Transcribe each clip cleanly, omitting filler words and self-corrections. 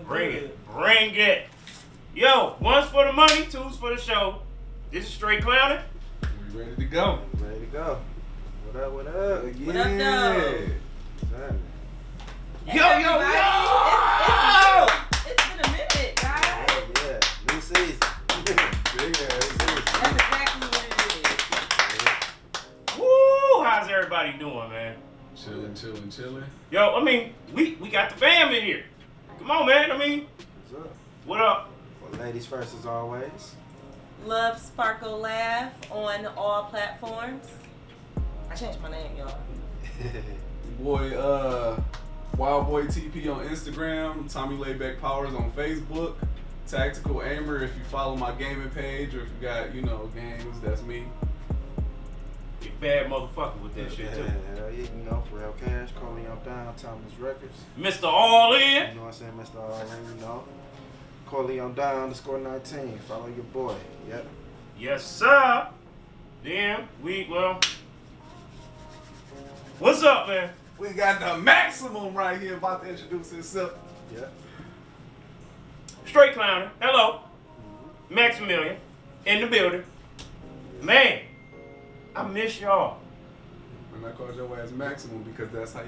Bring it. Bring it. Yo, one's for the money, two's for the show. This is Straight Clownin. We ready to go. Ready to go. What up, what up? Yeah. What up, though? Yo! It's been a minute, guys. Yeah, new season. That's exactly what it is. Woo! How's everybody doing, man? Chilling. Yo, I mean, we got the fam in here. Come on, man. I mean, What's up? what up? Well, ladies first as always. Love, Sparkle, Laugh on all platforms. I changed my name, y'all. Boy, Wild Boy TP on Instagram, Tommy Layback Powers on Facebook, Tactical Aimer if you follow my gaming page or if you got, games, that's me. You bad motherfucker with that shit, too. Yeah, you know, Real Cash, calling up down, Thomas Records. Mr. All In. You know what I'm saying, Mr. All-In, you know. Corleone down, _19. Follow your boy. Yep. Yes, sir. Then, what's up, man? We got the maximum right here about to introduce himself. Yep. Straight Clownin. Hello. Maximilian. In the building. Man, I miss y'all. And I called your ass maximum because that's how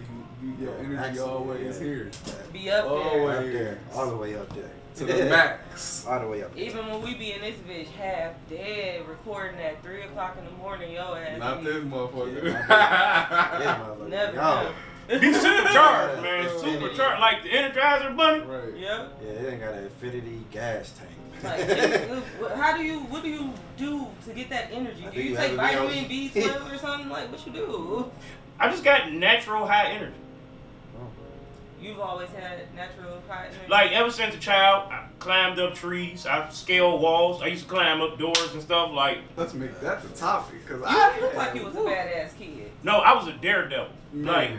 your energy Maximum, always yeah. here. Be up there. Always. Up there. All the way up there. To the max. All the way up there. Even when we be in this bitch half dead, recording at 3 o'clock in the morning, yo ass. Not this motherfucker. Yeah, motherfucker. Never Yo. know. Be supercharged, man. Supercharged like the Energizer Bunny. Right. Yep. Yeah, it ain't got an infinity gas tank. Like, what do you do to get that energy? Do you take vitamin B12 or something? Like, what you do? I just got natural high energy. You've always had natural high energy? Like, ever since a child, I climbed up trees, I scaled walls, I used to climb up doors and stuff. Like, Let's make that the topic, cause You look like you was a badass kid. no, I was a daredevil. Like,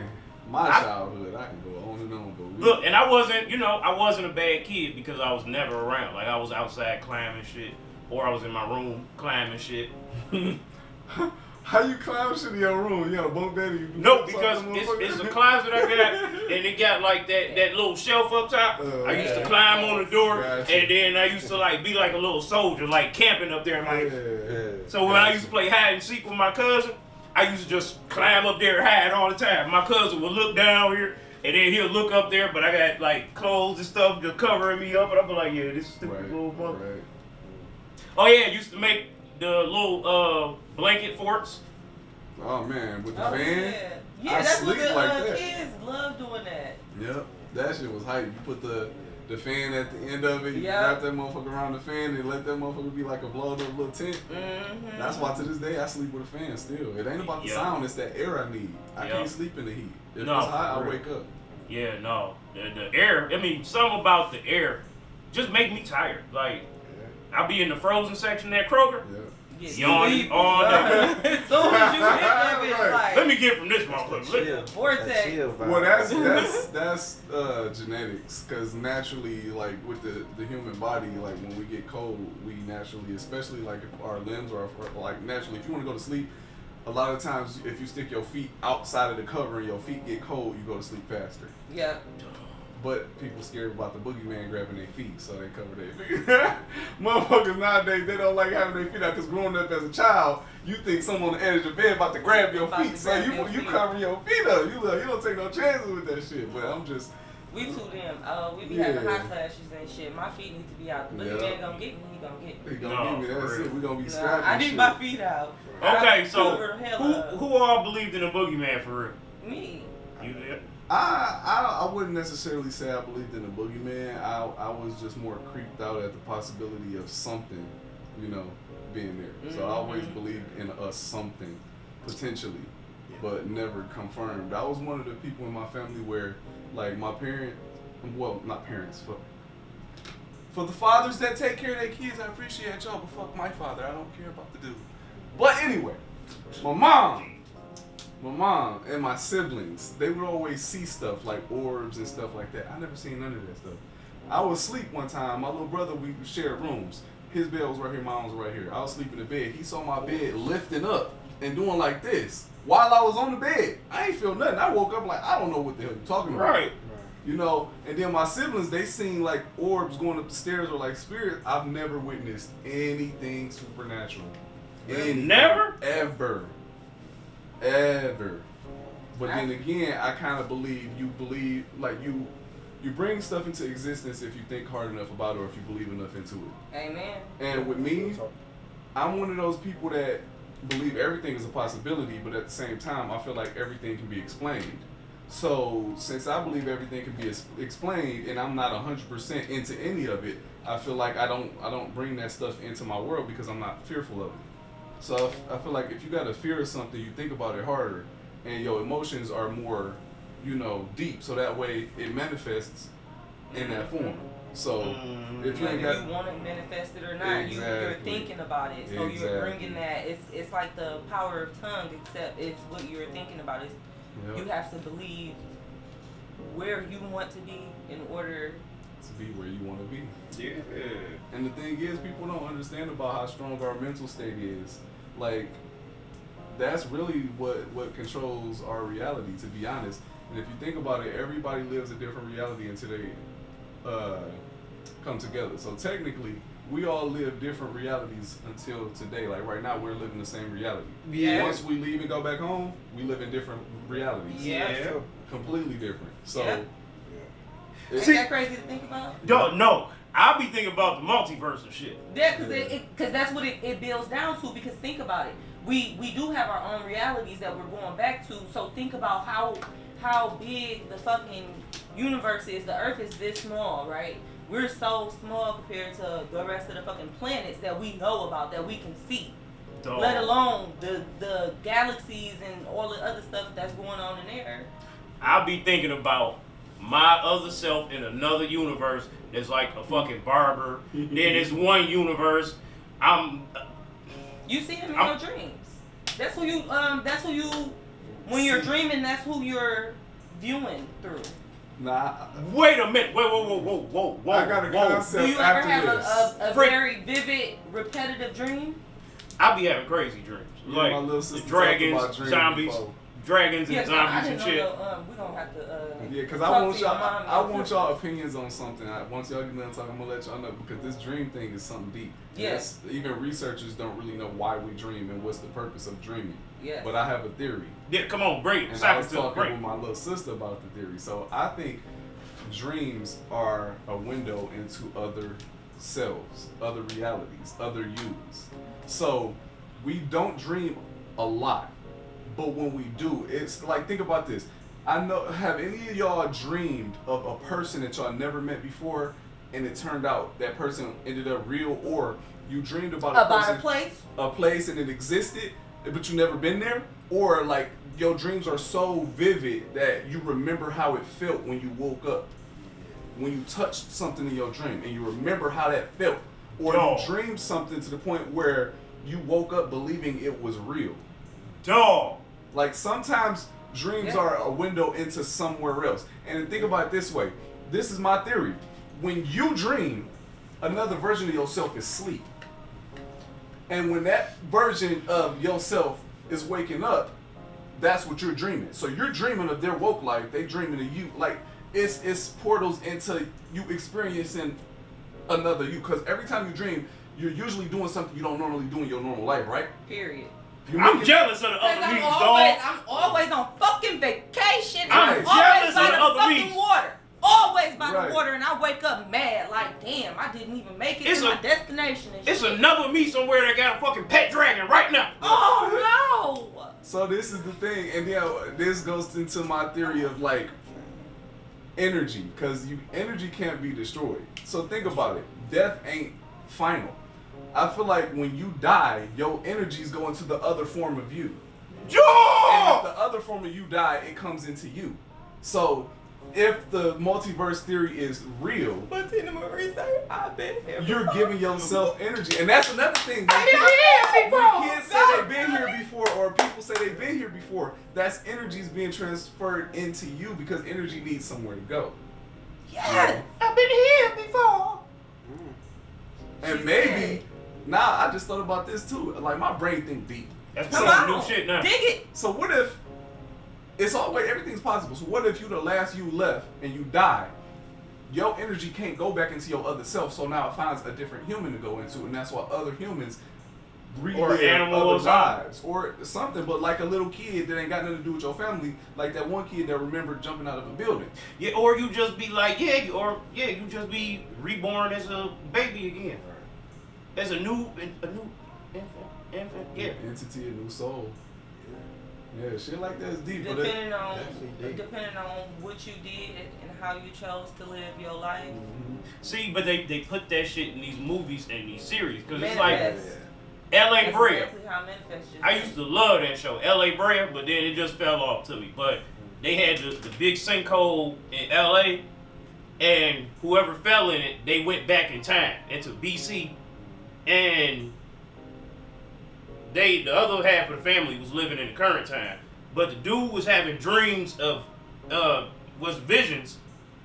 my childhood, I can go on and on, but look, and I wasn't a bad kid because I was never around. Like, I was outside climbing shit, or I was in my room climbing shit. How you climb shit in your room? You got a bunk bed? No, because it's a closet I got, and it got like that little shelf up top. I used to climb on the door, Gotcha. and then I used to like be like a little soldier, like camping up there. Like, so when I used to play hide and seek with my cousin, I used to just climb up there and hide all the time. My cousin would look down here, and then he'll look up there, but I got like clothes and stuff just covering me up, and I'll be like, yeah, this is stupid little mother. Right. Oh yeah, I used to make the little blanket forts. Oh man, with the Oh, fan? yeah, I that's what sleep the like that. kids love doing that. Yep, that shit was hype. You put the fan at the end of it, you Yeah. wrap that motherfucker around the fan and let that motherfucker be like a blowed up little tent. Mm-hmm. That's why to this day I sleep with a fan still. It ain't about the Yeah. sound, it's that air I need. I Yeah. can't sleep in the heat. If No, it's hot, for I real. wake up. Yeah, no, the air. I mean, something about the air just make me tired. Like, I'll be in the frozen section at Kroger. Yeah. Yawning all day. As soon as you hit that bitch, Right. like, Let me get from this motherfucker. Chill. Vortex. That chill vibe. Well, that's genetics, because naturally, like with the human body, like when we get cold, we naturally, especially like if our limbs are like naturally, if you want to go to sleep, a lot of times if you stick your feet outside of the cover and your feet get cold, you go to sleep faster. yeah. But people scared about the boogeyman grabbing their feet, so they cover their feet. Motherfuckers nowadays, they don't like having their feet out, because growing up as a child, you think someone on the edge of the bed about to grab your About feet, to so grab you your feet. cover your feet up. You don't take no chances with that shit. But I'm just. We too damn. We be Yeah. having hot flashes and shit. My feet need to be out. The boogeyman Yeah. gonna get me. He gonna get me. He gonna No, give me for that shit. real. We gonna be Nah, scrapping I need shit. my feet out. Okay, I so cover the hell up. who all believed in the boogeyman for real? Me. You did? I wouldn't necessarily say I believed in the boogeyman. I was just more creeped out at the possibility of something, being there. So I always believed in a something, potentially, but never confirmed. I was one of the people in my family where, like, my not parents, for the fathers that take care of their kids, I appreciate y'all, but fuck my father, I don't care about the dude. But anyway, my mom and my siblings, they would always see stuff like orbs and stuff like that. I never seen none of that stuff. I was asleep one time. My little brother, we shared rooms. His bed was right here, mine was right here. I was sleeping in the bed. He saw my bed lifting up and doing like this while I was on the bed. I ain't feel nothing. I woke up like, I don't know what the hell you're talking about. Right. You know, and then my siblings, they seen like orbs going up the stairs or like spirits. I've never witnessed anything supernatural. Anything. Never? Ever. But then again, I kind of believe like you bring stuff into existence if you think hard enough about it or if you believe enough into it. Amen. And with me, I'm one of those people that believe everything is a possibility, but at the same time, I feel like everything can be explained. So since I believe everything can be explained, and I'm not 100% into any of it, I feel like I don't bring that stuff into my world because I'm not fearful of it. So I feel like if you got a fear of something, you think about it harder, and your emotions are more, deep. So that way it manifests in that form. So if you ain't got, you want it manifested or not, exactly. you're thinking about it. So Exactly. you're bringing that. It's like the power of tongue, except it's what you're thinking about. It's you have to believe where you want to be in order to be where you want to be. Yeah. And the thing is, people don't understand about how strong our mental state is. Like, that's really what controls our reality, to be honest. And if you think about it, everybody lives a different reality until they come together. So technically, we all live different realities until today. Like right now, we're living the same reality. Yeah. Once we leave and go back home, we live in different realities. Yeah. Completely different. So, Yeah. Ain't See- that crazy to think about? No, I'll be thinking about the multiverse and shit. Yeah, because that's what it builds down to. Because think about it, we do have our own realities that we're going back to. So think about how big the fucking universe is. The Earth is this small, right? We're so small compared to the rest of the fucking planets that we know about, that we can see. Dog. Let alone the galaxies and all the other stuff that's going on in there. I'll be thinking about my other self in another universe that's like a fucking barber. Then there's one universe. You see him in your dreams. That's who you. When you're dreaming, that's who you're viewing through. nah. Wait a minute. Whoa. I got a concept. Do you ever after have this. a very vivid, repetitive dream? I be having crazy dreams. Me and Like my little the sister dragons, talked about dreams zombies, before. dragons and I zombies didn't and shit. know. We gonna have to. Yeah, because talk I want to your mom and y'all sister. opinions on something. Once y'all get done talking, I'm gonna let y'all know, because this dream thing is something deep. Yes. Even researchers don't really know why we dream and what's the purpose of dreaming. Yeah. But I have a theory, Yeah, come on, break. and I Stop was it to talking break. with my little sister about the theory. So I think dreams are a window into other selves, other realities, other yous. So we don't dream a lot, but when we do, it's like, think about this. I know, have any of y'all dreamed of a person that y'all never met before, and it turned out that person ended up real, or you dreamed about About a place. and it existed, but you never been there, or like your dreams are so vivid that you remember how it felt when you woke up, when you touched something in your dream, and you remember how that felt, or Dog. you dreamed something to the point where you woke up believing it was real. Dog. Like sometimes dreams are a window into somewhere else. And think about it this way. This is my theory. When you dream, another version of yourself is asleep. And when that version of yourself is waking up, that's what you're dreaming. So you're dreaming of their woke life, they dreaming of you. Like it's portals into you experiencing another you. Because every time you dream, you're usually doing something you don't normally do in your normal life, right? Period. I'm jealous of the Because other leagues, dog. I'm always on fucking vacation. I'm I'm jealous always by of the the other fucking leagues. water. Always by Right. the water, and I wake up mad, like, damn, I didn't even make it It's to a- my destination and It's shit. another me somewhere that got a fucking pet dragon right now. Oh no! So this is the thing, and yeah, this goes into my theory of like energy, because energy can't be destroyed. So think about it. Death ain't final. I feel like when you die, your energies go into the other form of you. And if Yo! the other form of you die, it comes into you. So if the multiverse theory is real, But Tina Marie say, I've been here. you're giving yourself energy. And that's another thing. I've been here before. When kids say they've been here before, or people say they've been here before, that's energies being transferred into you, because energy needs somewhere to go. Yes, I've been here before. And She maybe, said. I just thought about this too. Like, my brain think deep. That's Come some on, new shit now. dig it. So what if it's always, everything's possible. So what if you the last you left and you die? Your energy can't go back into your other self, so now it finds a different human to go into, and that's why other humans relive other lives or something. But like a little kid that ain't got nothing to do with your family, like that one kid that remembered jumping out of a building. Yeah, or you just be like, you just be reborn as a baby again, as a new infant, yeah. Entity, a new soul. Yeah, shit like that is deep. Depending on what you did and how you chose to live your life. Mm-hmm. See, but they put that shit in these movies and these series because it's Manifest. like L.A. That's Brea. exactly how Manifest just I used to love that show, L.A. Brea, but then it just fell off to me. But they had the big sinkhole in L.A. and whoever fell in it, they went back in time into B.C. and the other half of the family was living in the current time, but the dude was having dreams of, was visions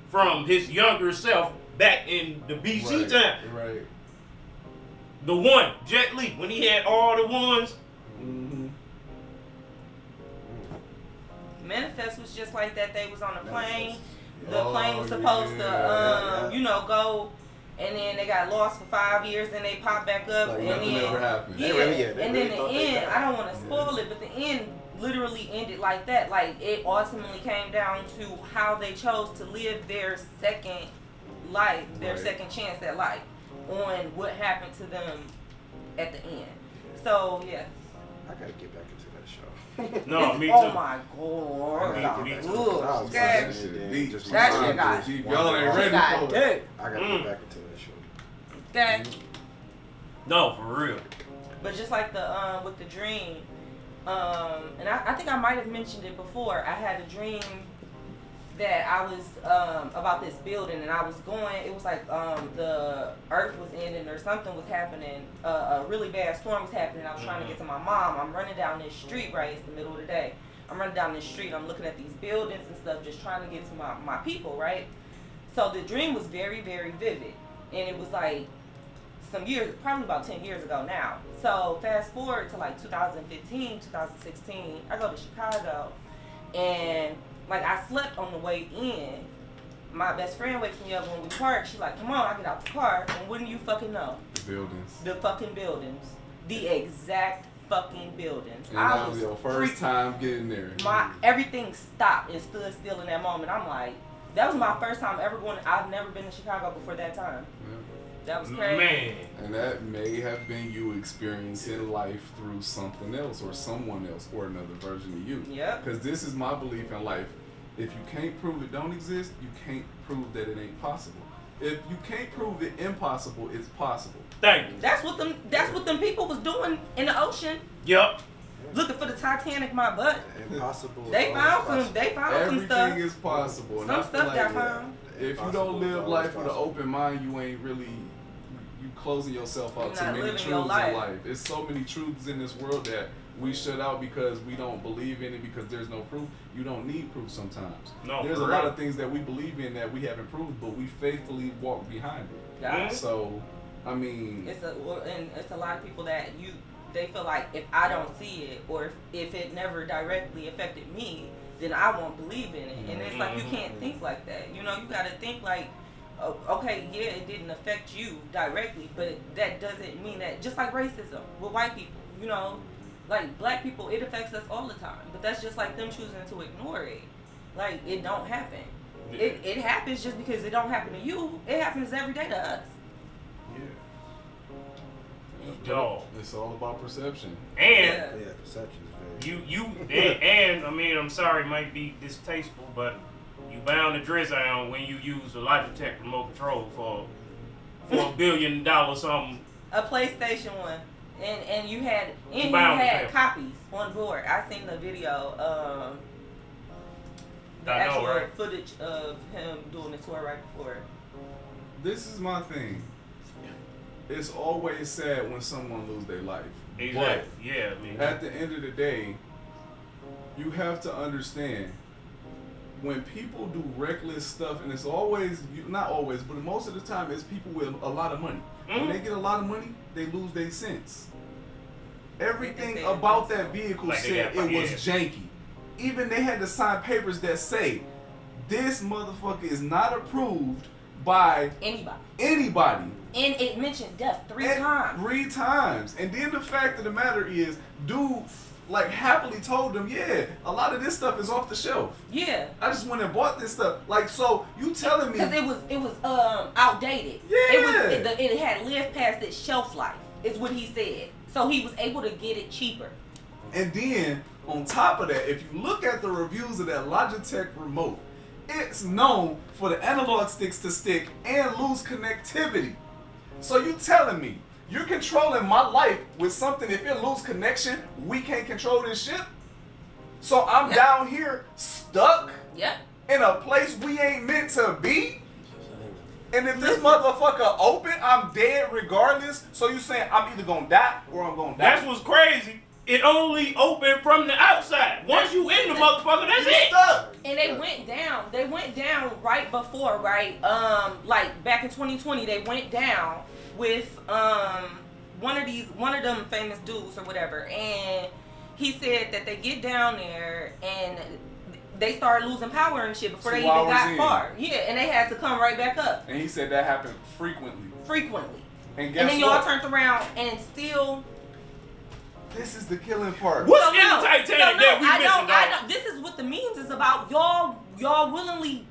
from his younger self back in the BC time. Right. The one, Jet Li, when he had all the ones. Mm-hmm. Manifest was just like that. They was on a plane. The plane was supposed to, go. And then they got lost for 5 years, then they popped back up, Like and nothing then ever happened. and then the end. I don't want to spoil it, but the end literally ended like that. Like it ultimately came down to how they chose to live their second life, their second chance at life, on what happened to them at the end. So yeah. I gotta get back into that show. No, me too. Oh my god. Me too. Ooh, That shit deep. That shit got deep. Y'all ain't ready for it. I gotta get back into that show. Okay. No, for real. But just like the with the dream, and I think I might have mentioned it before. I had a dream that I was about this building, and I was going. It was like the earth was ending or something was happening. A really bad storm was happening. I was trying to get to my mom. I'm running down this street. Right, it's the middle of the day. I'm running down this street. I'm looking at these buildings and stuff, just trying to get to my people. Right. So the dream was very, very vivid, and it was like some years, probably about 10 years ago now. So fast forward to like 2015, 2016, I go to Chicago, and like I slept on the way in. My best friend wakes me up when we park. She's like, come on, I get out the car, and wouldn't you fucking know? The buildings. The fucking buildings. The exact fucking buildings. And that was your first time getting there. Everything stopped and stood still in that moment. I'm like, that was my first time ever going. I've never been to Chicago before that time. Yeah. That was crazy. Man. And that may have been you experiencing life through something else or someone else or another version of you. Yep. Because this is my belief in life. If you can't prove it don't exist, you can't prove that it ain't possible. If you can't prove it impossible, it's possible. Thank you. That's what them people was doing in the ocean. Yup. Looking for the Titanic, my butt. Impossible. They found some Everything stuff. is possible. Some And I stuff feel got like found. if you don't live life with an open mind, you ain't really you closing yourself out You're to not many living truths your in life. life. There's so many truths in this world that we shut out because we don't believe in it because there's no proof. You don't need proof sometimes. No, there's for a lot real. of things that we believe in that we haven't proved, but we faithfully walk behind it. Yeah. So, I mean, It's a lot of people that they feel like if I don't see it or if it never directly affected me, then I won't believe in it. And it's like you can't think like that. You know, you gotta think like, oh, okay, yeah, it didn't affect you directly, but that doesn't mean that. Just like racism with white people, you know, like black people, it affects us all the time. But that's just like them choosing to ignore it. Like it don't happen. Yeah. It happens just because it don't happen to you. It happens every day to us. Dog. it's all about perception. And Yeah, perception is very. and I mean, I'm sorry, it might be distasteful, but you bound to drizzle on when you use a Logitech remote control for $1 billion something. A PlayStation one, and you had copies on board. I seen the video, the I know, actual right? footage of him doing the tour right before. This is my thing. It's always sad when someone lose their life. Exactly. Yeah, I mean. But at the end of the day, you have to understand when people do reckless stuff, and it's always, not always, but most of the time, it's people with a lot of money. When they get a lot of money, they lose their sense. Everything about that vehicle Like they said got- it was janky. even they had to sign papers that say this motherfucker is not approved by anybody. And it mentioned death 3 times. 3 times. And then the fact of the matter is, dude, like, happily told them, yeah, a lot of this stuff is off the shelf. Yeah. I just went and bought this stuff. Like, so you telling me? Because it was outdated. Yeah. It had lived past its shelf life, is what he said. So he was able to get it cheaper. And then on top of that, if you look at the reviews of that Logitech remote, it's known for the analog sticks to stick and lose connectivity. So you telling me you're controlling my life with something, if it lose connection, we can't control this shit? So I'm down here stuck in a place we ain't meant to be? And if this motherfucker open, I'm dead regardless. So you saying I'm either gonna die or I'm gonna die? That's what's crazy. It only opened from the outside. Once you in the motherfucker, that's it. Stuck. And they went down. They went down right before, right? Like back in 2020, they went down with one of them famous dudes or whatever. And he said that they get down there and they started losing power and shit before they even got far. Yeah, and they had to come right back up. And he said that happened frequently. And guess then y'all turned around and still. This is the killing part. What's in the Titanic that we missing, dog? This is what the memes is about. Y'all willingly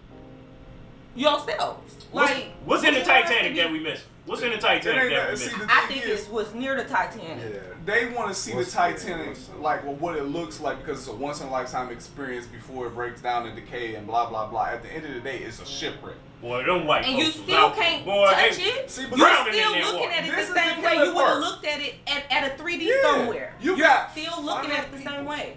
yourselves. What's in the Titanic that we missing? What's in the Titanic that we missing? I think it was near the Titanic. Yeah. They want to see the Titanic, like, well, what it looks like, because it's a once-in-a-lifetime experience before it breaks down and decay and blah, blah, blah. At the end of the day, it's a shipwreck. Boy, them white and you still can't touch it. See, you're still looking at it the same way you would have looked at it at a 3D somewhere. You're still looking at it the same way.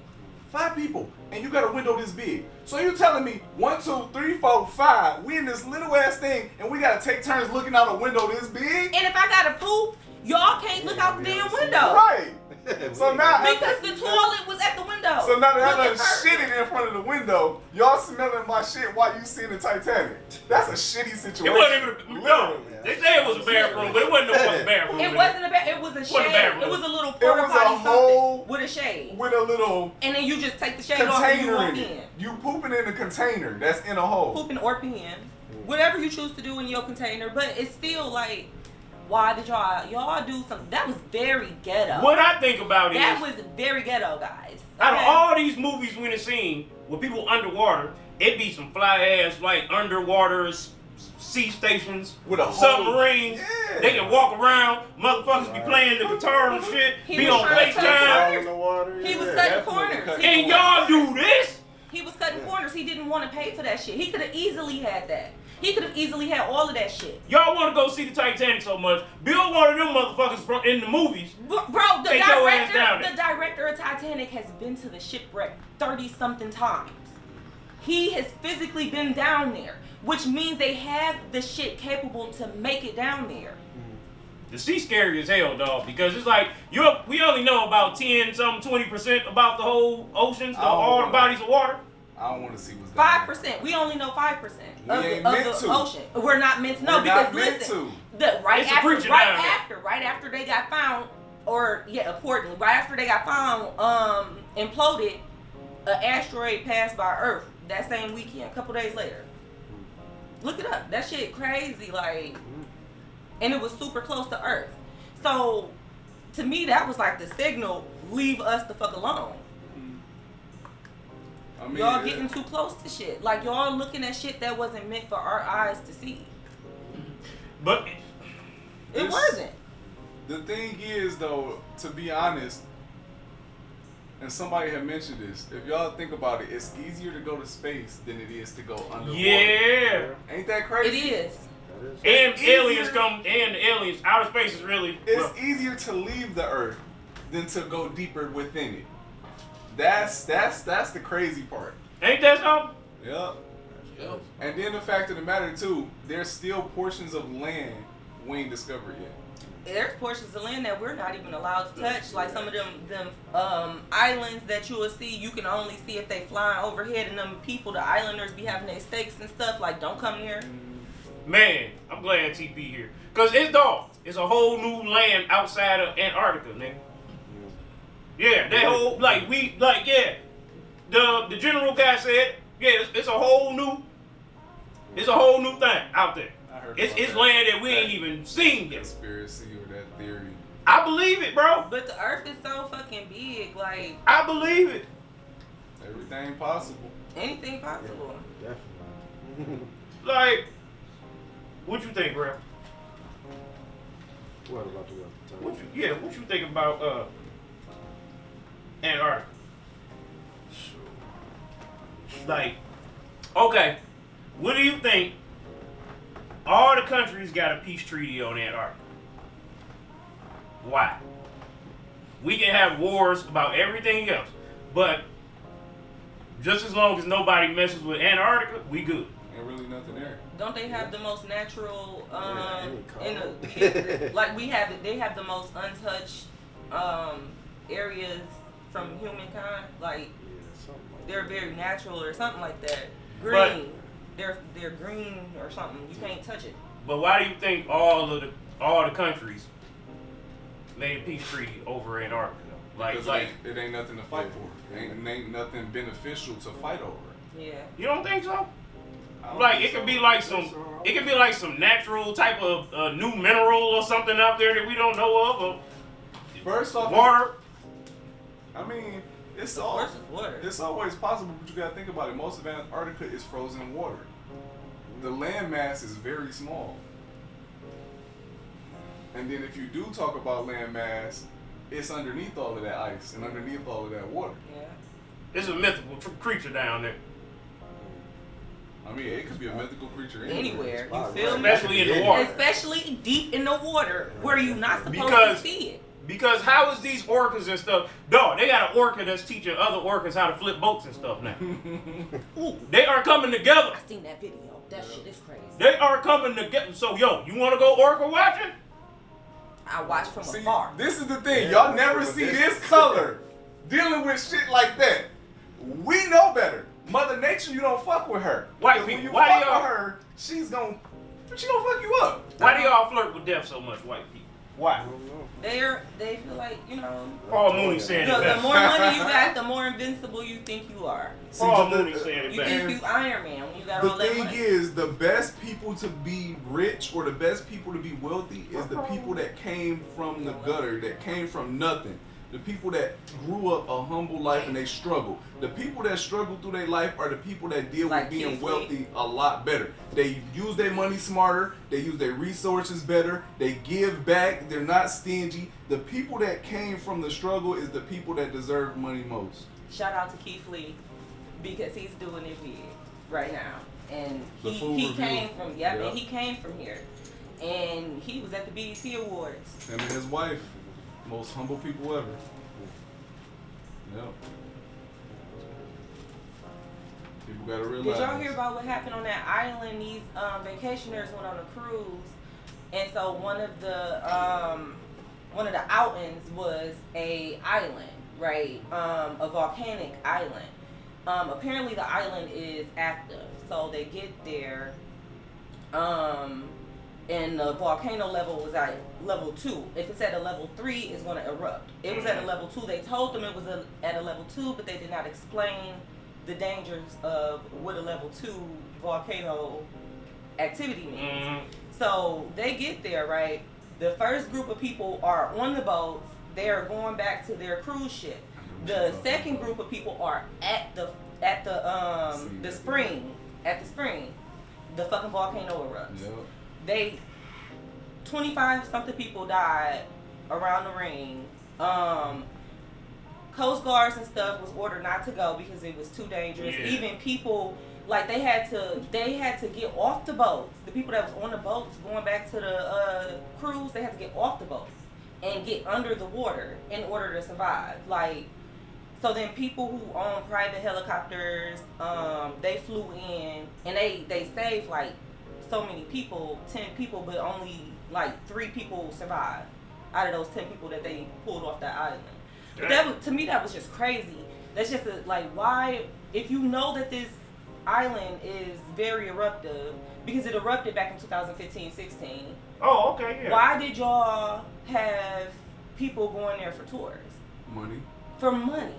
5 people, and you got a window this big. So you telling me 1, 2, 3, 4, 5, we in this little ass thing, and we gotta take turns looking out a window this big? And if I gotta poop, y'all can't look out the damn window. Right. So now because the toilet was at the window. So now that I'm shitting in front of the window, y'all smelling my shit while you seeing the Titanic. That's a shitty situation. It wasn't even no. They say it was a bathroom, but it wasn't no fucking bathroom. It wasn't a bathroom. It was a shade. It was a little porta potty something with a shade. With a little. And then you just take the shade off and you walk in. You pooping in a container that's in a hole. Pooping or peeing, whatever you choose to do in your container, but it's still like. Why did y'all do something? That was very ghetto. What I think about it that was very ghetto, guys. Out of all these movies we done seen with people underwater, it be some fly ass like underwater sea stations with a submarines. Yeah. They can walk around. Motherfuckers be playing the guitar and shit. Be on FaceTime. He was cutting corners. And y'all do this? He was cutting corners. He didn't want to pay for that shit. He could have easily had that. He could have easily had all of that shit. Y'all want to go see the Titanic so much. Build one of them motherfuckers from in the movies. Bro, the director of Titanic has been to the shipwreck 30-something times. He has physically been down there, which means they have the shit capable to make it down there. The sea's scary as hell, dog, because it's like we only know about 20% about the whole oceans, all the bodies of water. I don't want to see what's down 5%. We only know 5% of the to. ocean. We're not meant to know because listen, right after they got found, accordingly, right after they got found, imploded, an asteroid passed by Earth that same weekend, a couple days later. Look it up. That shit crazy, like, and it was super close to Earth. So, to me, that was like the signal: leave us the fuck alone. I mean, y'all getting too close to shit. Like, y'all looking at shit that wasn't meant for our eyes to see. But it wasn't. The thing is, though, to be honest, and somebody had mentioned this, if y'all think about it, it's easier to go to space than it is to go underwater. Yeah. Ain't that crazy? It is. And aliens come, and the aliens, outer space is really... It's easier to leave the Earth than to go deeper within it. That's the crazy part. Ain't that something? Yep. And then the fact of the matter too, there's still portions of land we ain't discovered yet. There's portions of land that we're not even allowed to touch. Like some of them islands that you will see, you can only see if they flying overhead, and them people, the islanders, be having their steaks and stuff. Like, don't come here. Man, I'm glad TP here, cause it's dark. It's a whole new land outside of Antarctica, nigga. Yeah, that whole, yeah. the general guy said, yeah, it's a whole new thing out there. It's land that we ain't even seen yet. Conspiracy or that theory. I believe it, bro. But the earth is so fucking big, like I believe it. Everything possible. anything possible. Yeah, definitely. Like, what you think, bro? What about the weather? What you think about Antarctica? Like, okay, what do you think? All the countries got a peace treaty on Antarctica. Why? We can have wars about everything else, but just as long as nobody messes with Antarctica, we good. Ain't really nothing there. Don't they have the most natural Yeah, like they have the most untouched areas from humankind? Like something like they're that. very natural or something like that. Green. But- they're green or something. You can't touch it. But why do you think all the countries made a peace treaty over Antarctica? Because it ain't nothing to fight for. Ain't nothing beneficial to fight over. Yeah. You don't think so? I don't Like think it could so. be like some natural type of new mineral or something out there that we don't know of. Or First off, water. I mean, it's Of all. course it's water. It's always possible, but you gotta think about it. Most of Antarctica is frozen water. The land mass is very small. And then if you do talk about land mass, it's underneath all of that ice and underneath all of that water. Yeah. It's a mythical creature down there, I mean, it could be a mythical creature Anywhere. You Right. feel me? especially in the water. Especially deep in the water where you're not supposed Because- to see it. Because how is these orcas and stuff? Dog, they got an orca that's teaching other orcas how to flip boats and stuff now. Ooh, They are coming together. I seen that video. That shit is crazy. They are coming together. So yo, you want to go orca watching? I watched from See, afar. this is the thing. Yeah, Y'all never from a see distance. this color dealing with shit like that. We know better. Mother Nature, you don't fuck with her. White 'Cause when people, you why fuck do y'all- with her, she gonna fuck you up. Why do y'all flirt with death so much, white people? Why? I don't know. They feel like, you know, Paul Mooney said it the best. more money you got, the more invincible you think you are. See, Paul but Mooney said it You best. think you Iron Man when you got The all that thing money. is, the best people to be rich or the best people to be wealthy is the people that came from the gutter, that came from nothing. The people that grew up a humble life and they struggle. The people that struggle through their life are the people that deal Like with being Keith wealthy a lot better. They use their money smarter. They use their resources better. They give back. They're not stingy. The people that came from the struggle is the people that deserve money most. Shout out to Keith Lee because he's doing it big right now, and The he food review. came from Yeah. and he came from here, and he was at the BET Awards. Him and his wife, most humble people ever. Yep. People gotta realize. Did y'all hear about what happened on that island? These vacationers went on a cruise, and so one of the outings was a island, right? A volcanic island. Apparently the island is active, so they get there, and the volcano level was at level 2. If it's at a level 3, it's going to erupt. It was at a level 2. They told them it was at a level 2, but they did not explain the dangers of what a level 2 volcano activity means. Mhm. So they get there, right? The first group of people are on the boats. They're going back to their cruise ship. The second group of people are at the spring. At the spring, the fucking volcano erupts. Yep. 25 something people died around the ring. Coast guards and stuff was ordered not to go because it was too dangerous. Yeah. Even people, like they had to get off the boats. The people that was on the boats going back to the cruise, they had to get off the boats and get under the water in order to survive. Like, so then people who own private helicopters, they flew in and they saved like so many people, 10 people, but only like 3 people survived out of those 10 people that they pulled off that island. But that was, to me, that was just crazy. That's just like, why, if you know that this island is very eruptive, because it erupted back in 2015-16, Oh, okay, yeah. why did y'all have people going there for tours? Money. For money.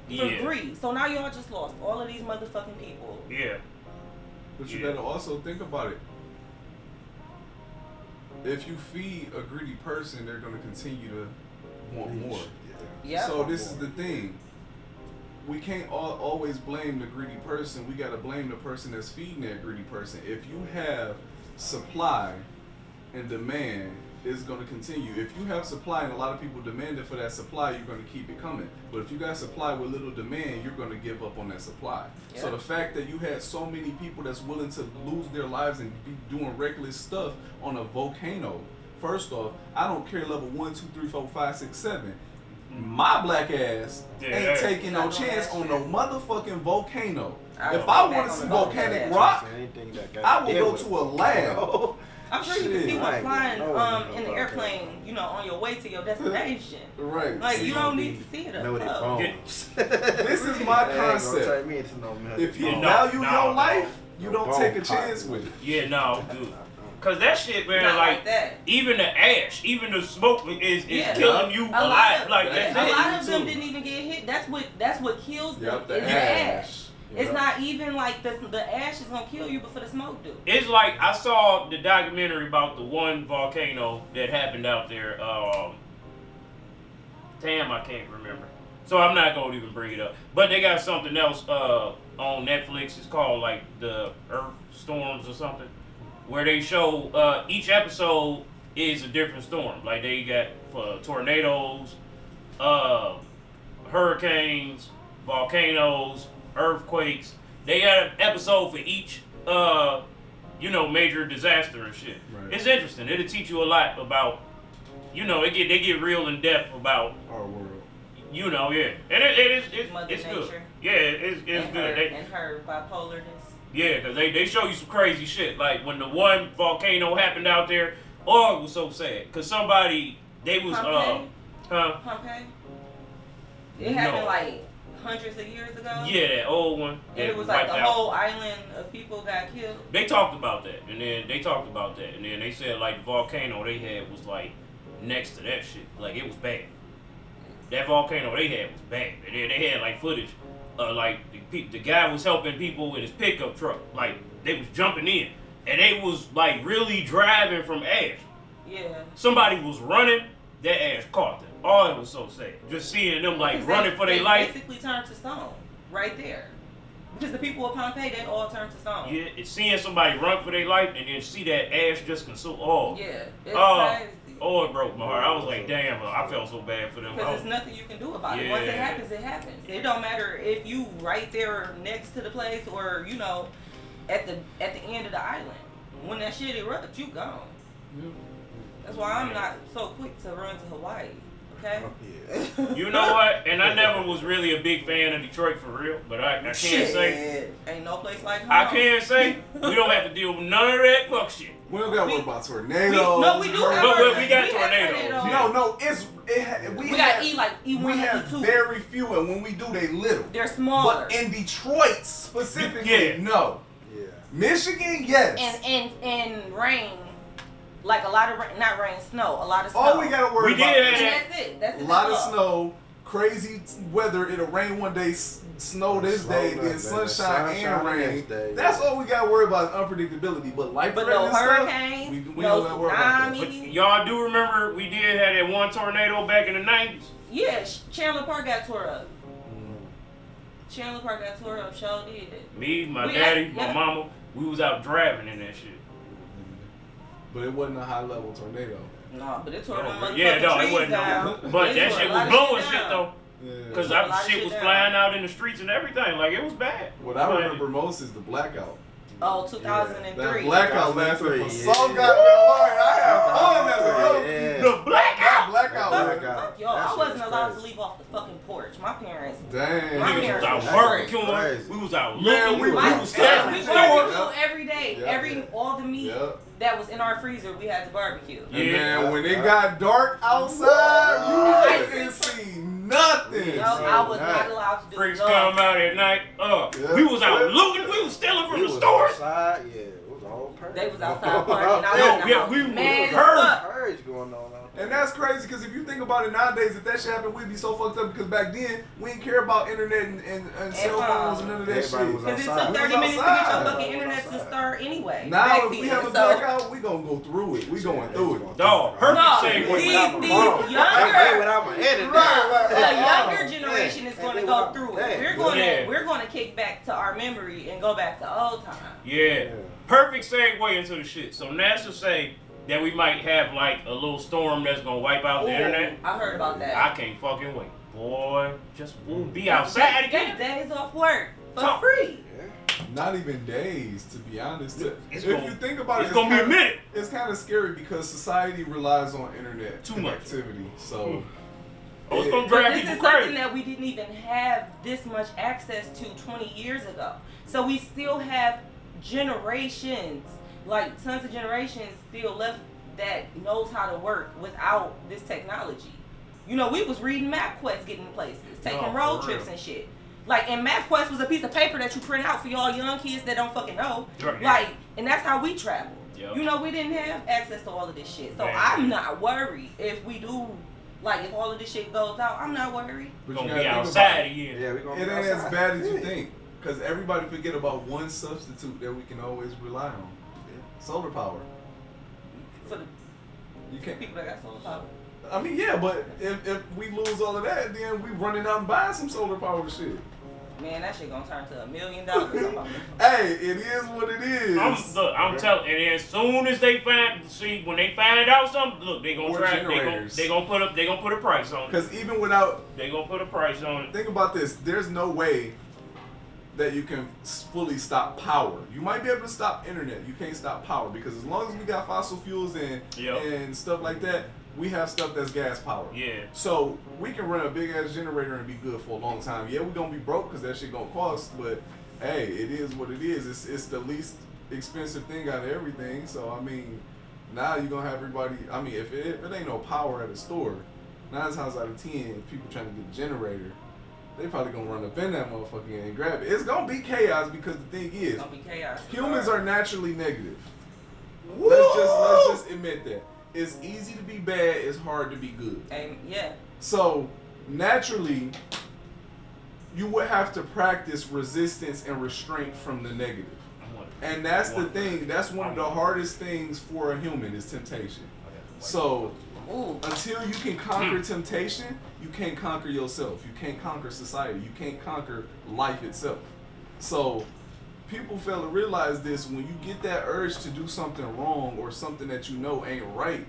for greed. So now y'all just lost all of these motherfucking people. Yeah. But you gotta also think about it. If you feed a greedy person, they're gonna continue to want more. Yeah. So this is the thing. We can't always blame the greedy person. We gotta blame the person that's feeding that greedy person. If you have supply and demand, it's gonna continue. If you have supply and a lot of people demanding for that supply, you're gonna keep it coming. But if you got supply with little demand, you're gonna give up on that supply. Yeah. So the fact that you had so many people that's willing to lose their lives and be doing reckless stuff on a volcano. First off, I don't care level 1, 2, 3, 4, 5, 6, 7. My black ass ain't taking no chance on no motherfucking volcano. If I want to see volcanic rock, I will go to a lab. I'm sure you can see one flying in the airplane, you know, on your way to your destination. Right. Like, you don't need to see it up close. This is my concept. If you value your life, you don't take a chance with it. Yeah, no, dude. Cause that shit, man, Not like that. even the ash, even the smoke is killing you alive. Like a that. lot of them didn't even get hit. That's what kills them. The is the ash. Yep. It's not even like the ash is gonna kill you before the smoke do. It's like I saw the documentary about the one volcano that happened out there. Damn, I can't remember. So I'm not gonna even bring it up. But they got something else on Netflix. It's called like the Earth Storms or something, where they show each episode is a different storm. Like they got tornadoes, hurricanes, volcanoes, earthquakes. They got an episode for each, major disaster and shit. Right. It's interesting. It'll teach you a lot about, they get real in depth about our world. Yeah, and it's Mother good. Nature. Yeah, it's and good. And her bipolarness. Yeah, because they show you some crazy shit. Like when the one volcano happened out there, it was so sad. Because Pompeii? Pompeii? It happened like hundreds of years ago? Yeah, that old one. And it was like the whole island of people got killed? They talked about that. And then they said like the volcano they had was like next to that shit. Like it was bad. That volcano they had was bad. And then they had like footage. Like the guy was helping people with his pickup truck. Like they was jumping in. And they was like really driving from ash. Yeah. Somebody was running, that ash caught them. Oh, it was so sad. Just seeing them like running for their life. They basically turned to stone right there. Because the people of Pompeii, they all turned to stone. Yeah, it's seeing somebody run for their life and then see that ash just consume. Oh. Yeah, it's crazy. Oh, it broke my heart. I was like, damn, I felt so bad for them. Because there's nothing you can do about it. Once it happens, it happens. It don't matter if you right there next to the place or, at the end of the island. When that shit erupts, you gone. Yeah. That's why I'm not so quick to run to Hawaii. Okay? You know what? And I never was really a big fan of Detroit for real, but I can't say. Ain't no place like home. I can't say we don't have to deal with none of that fuck shit. We don't got to worry about tornadoes. We do have we got tornadoes. No, we got E1 we have E2. very few, and when we do, they little. They're smaller. But in Detroit specifically, no. Yeah. Michigan, yes. And rain. Like a lot of rain, not rain, snow. A lot of snow. All we gotta worry about. And that's it. That's a lot of snow, crazy weather. It'll rain one day, snow this day, then sunshine and rain. That's all we gotta worry about is unpredictability. But no hurricanes, we don't gotta worry about that. But y'all do remember we did have that one tornado back in the 90s? Yeah, Chandler Park got tore up. Chandler Park got tore up. Sure did. Me, my daddy, my mama, we was out driving in that shit. But it wasn't a high level tornado. No, but it tore them motherfucking it wasn't. down. But that shit was blowing shit though. Because shit was down. flying out in the streets and everything. Like it was bad. What I remember most is the blackout. Oh, 2003. That blackout lasted for so goddamn long. I have fun as a kid. The blackout. Blackout. Yo, I wasn't allowed to leave off the fucking porch. My parents. Damn. My We was parents out barbecuing. We was out looking. We was selling we stores. barbecue every day. All the meat that was in our freezer, we had to barbecue. And man, when it got dark outside, you couldn't see nothing. I was not allowed to do Freaks come out at night. We was out looting. We was stealing from the stores. It was all purpose. They was outside partying. I was in the house. we mad as heard. fuck. Purge going on out there. And that's crazy because if you think about it nowadays, if that shit happened, we'd be so fucked up because back then we didn't care about internet and cell phones and none of that Everybody shit. was Because it outside. took We 30 was minutes to get your outside. fucking internet to start anyway. Now back if we then, have a so- blackout, we gonna go through it. We going through it. Dog, perfect No, segue. these Hey, younger, without my head in Right, there. the younger generation is going to go through it. Yeah. We're going to kick back to our memory and go back to old times. Yeah. Perfect segue into the shit. So NASA say that we might have like a little storm that's gonna wipe out the Ooh, internet. I heard about that. I can't fucking wait. Boy, just we'll be outside Get again. days off work for Talk. free. Not even days, to be honest. It's If gonna- you think about it, it's gonna be a minute. It's kind of scary because society relies on internet Too much. connectivity. So Oh, it's gonna But drive this people is something crazy. that we didn't even have this much access to 20 years ago. So we still have generations, like tons of generations still left that knows how to work without this technology. You know, we was reading MapQuest getting places, taking No, road for trips real. and shit. Like, and MapQuest was a piece of paper that you print out for y'all young kids that don't fucking know. Right. Like, and that's how we travel. Yep. You know, we didn't have access to all of this shit. So Man. I'm not worried if we do, like, if all of this shit goes out, I'm not worried. but Gonna you be gotta think outside about it. again. Yeah, we gonna It be ain't as outside. bad as you think. Because everybody forget about one substitute that we can always rely on. Solar power. For the You can't. people that got solar power. I mean, yeah, but if we lose all of that, then we running out and buying some solar power shit. Man, that shit gonna turn to $1 million. I'm Hey, it is what it is. I'm telling, and as soon as they when they find out something, look, they gonna More try, generators. they gonna put a price on it. Because even without, They gonna put a price on it. think about this, there's no way that you can fully stop power. You might be able to stop internet. You can't stop power because as long as we got fossil fuels and stuff like that, we have stuff that's gas powered. Yeah. So we can run a big ass generator and be good for a long time. Yeah, we're gonna be broke because that shit gonna cost, but hey, it is what it is. It's the least expensive thing out of everything. So I mean, now you're gonna have everybody. I mean, if it ain't no power at a store, 9 times out of 10, people trying to get a generator, they probably gonna run up in that motherfucker and grab it. It's gonna be chaos because the thing is, gonna be chaos. humans are naturally negative. Let's just admit that. It's easy to be bad. It's hard to be good. And yeah. So naturally, you would have to practice resistance and restraint from the negative. And that's the thing. That's one of the hardest things for a human is temptation. So Ooh. until you can conquer temptation, you can't conquer yourself. You can't conquer society. You can't conquer life itself. So people fail to realize this. When you get that urge to do something wrong or something that you know ain't right,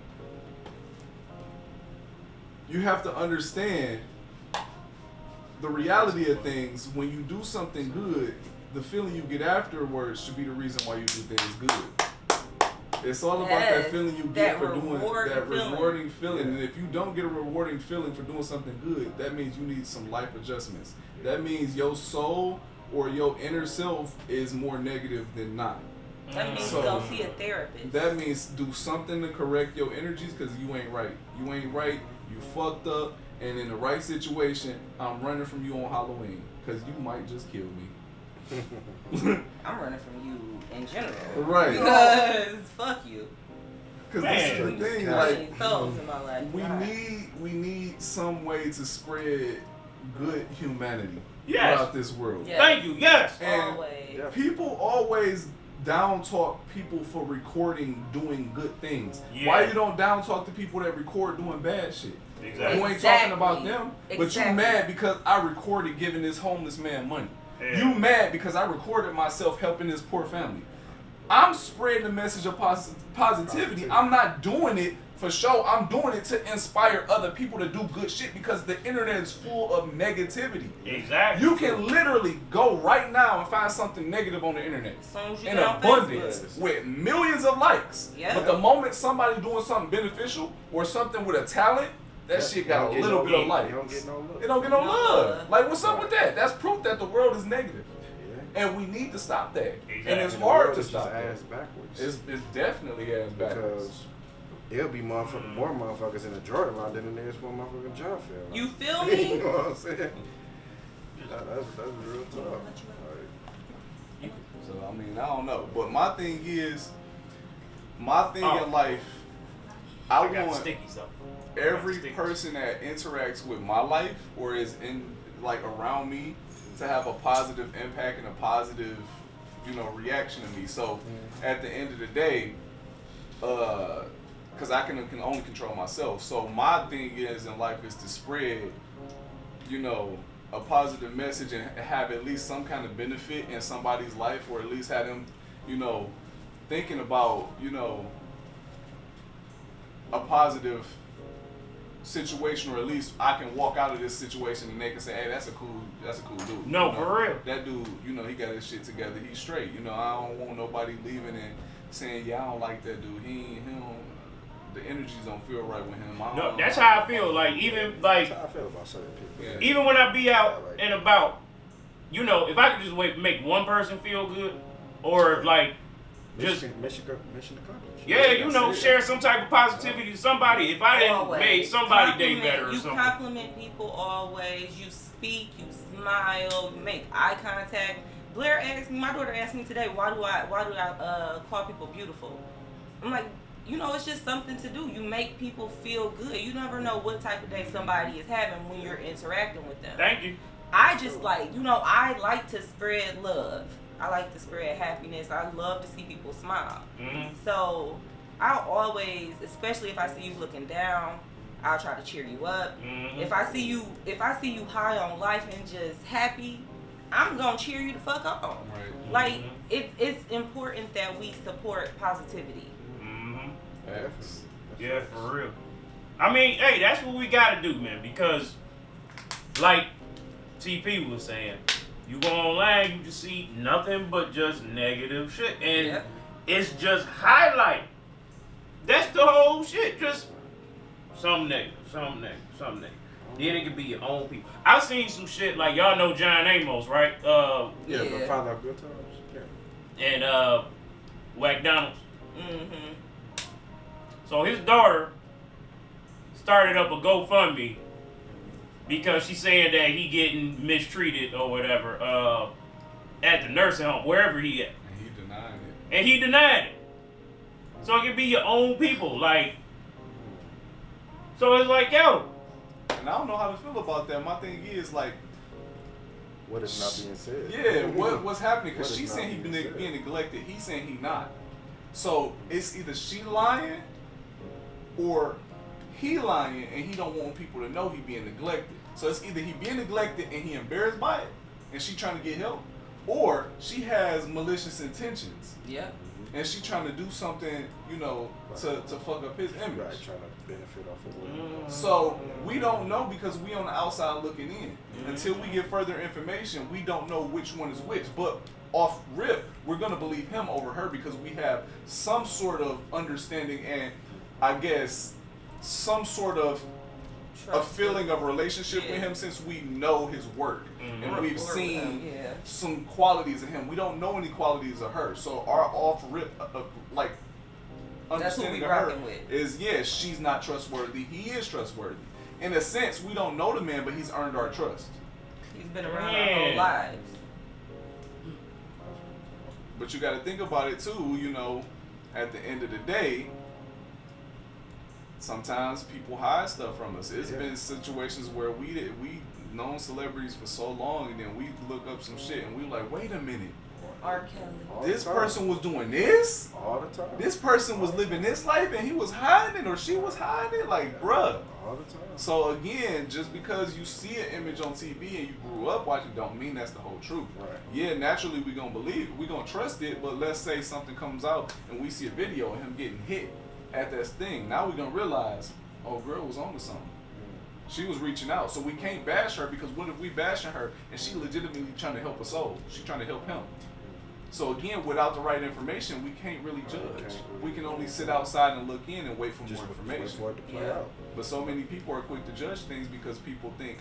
you have to understand the reality of things. When you do something good, the feeling you get afterwards should be the reason why you do things good. It's all about that Yes, feeling you that get for doing rewarding that feeling. rewarding feeling. And if you don't get a rewarding feeling for doing something good, that means you need some life adjustments. That means your soul or your inner self is more negative than not. That means So, go see a therapist. That means do something to correct your energies because you ain't right. You ain't right. You fucked up. And in the right situation, I'm running from you on Halloween because you might just kill me. I'm running from you in general. Right. Because fuck you. Because this is Man. the thing. God. Like, Many souls in my life. God. we need some way to spread good humanity Yes. throughout this world. Yes. Thank you. Yes. And Always. Yeah. people always down talk people for recording doing good things. Yeah. Why you don't down talk the people that record doing bad shit? Exactly. You ain't Exactly. talking about them, but you Exactly. mad because I recorded giving this homeless man money. Yeah. You mad because I recorded myself helping this poor family. I'm spreading the message of positivity. I'm not doing it for show. I'm doing it to inspire other people to do good shit because the internet is full of negativity. Exactly. You can literally go right now and find something negative on the internet As soon as you in get on abundance Facebook. with millions of likes. Yeah. But the moment somebody doing something beneficial or something with a talent, that shit got a little bit of light. You don't get no look. It don't get no No love. love. Like, what's up with that? That's proof that the world is negative. Yeah. And we need to stop that. Exactly. And it's And the hard world to is just stop that. ass backwards. It's definitely ass backwards. Because there'll be more motherfuckers in the Jordan line than there is for a motherfucking job fair. You feel You me? know what I'm saying? That's real talk. So, I mean, I don't know. But my thing is, My thing in life, I got want stickies up. every person that interacts with my life or is in like around me to have a positive impact and a positive, reaction to me. So at the end of the day, because I can only control myself. So my thing is in life is to spread, a positive message and have at least some kind of benefit in somebody's life, or at least have them, thinking about, a positive situation, or at least I can walk out of this situation and they can say, hey, that's a cool dude. No, for real. That dude, he got his shit together. He's straight. I don't want nobody leaving and saying, yeah, I don't like that dude. He don't, the energies don't feel right with him. No, that's how I feel. Like, even like, That's how I feel about certain people. Yeah. even when I be out and about, if I could just make one person feel good, or like, just mission accomplished. yeah, share some type of positivity to somebody. If I didn't make somebody day better or you something. compliment people always. You speak. You smile. You make eye contact. Blair asked me. My daughter asked me today, why do I call people beautiful? I'm like, it's just something to do. You make people feel good. You never know what type of day somebody is having when you're interacting with them. Thank you. I just I like to spread love. I like to spread happiness. I love to see people smile. Mm-hmm. So I'll always, especially if I see you looking down, I'll try to cheer you up. Mm-hmm. If I see you high on life and just happy, I'm gonna cheer you the fuck on. Right. Like it's important that we support positivity. Mm-hmm. Yeah. Yeah, for real. I mean, hey, that's what we gotta do, man. Because, like TP was saying, you go online, you just see nothing but just negative shit, and it's just highlight. That's the whole shit. Just something negative, something negative, something negative. Then it could be your own people. I've seen some shit like, y'all know John Amos, right? Yeah, but find out good times. Yeah. And Wack Donalds. Mm-hmm. So his daughter started up a GoFundMe because she's saying that he getting mistreated or whatever at the nursing home, wherever he at. And he denied it. So it can be your own people, like. So it's like, yo. And I don't know how to feel about that. My thing is like, what is not being said? Yeah, what's happening? Because she's saying he's being neglected. He's saying he not. So it's either she lying or he lying and he don't want people to know he being neglected. So it's either he being neglected and he embarrassed by it and she trying to get help, or she has malicious intentions. Yeah. And she trying to do something, to fuck up his image. Right, trying to benefit off of it. So we don't know because we on the outside looking in. Until we get further information, we don't know which one is which. But off rip, we're gonna believe him over her because we have some sort of understanding and I guess some sort of a feeling of relationship with him since we know his work and we've seen some qualities of him. We don't know any qualities of her, so our off rip understanding of her is she's not trustworthy. He is trustworthy. In a sense, we don't know the man, but he's earned our trust. He's been around our whole lives. But you got to think about it too. At the end of the day, sometimes people hide stuff from us. It's been situations where we known celebrities for so long, and then we look up some shit, and we like, wait a minute. R. Kelly. This person was doing this? All the time. This person was living this life, and he was hiding it, or she was hiding it? Like, bruh. All the time. So again, just because you see an image on TV and you grew up watching, don't mean that's the whole truth. Right. Yeah, naturally we gonna believe it, we gonna trust it, but let's say something comes out and we see a video of him getting hit at that thing. Now we gonna realize, oh, girl was on to something. She was reaching out, so we can't bash her because what if we bashing her and she legitimately trying to help us all? She trying to help him. So again, without the right information, we can't really judge. We can only sit outside and look in and wait for more information. For it to play out. But so many people are quick to judge things because people think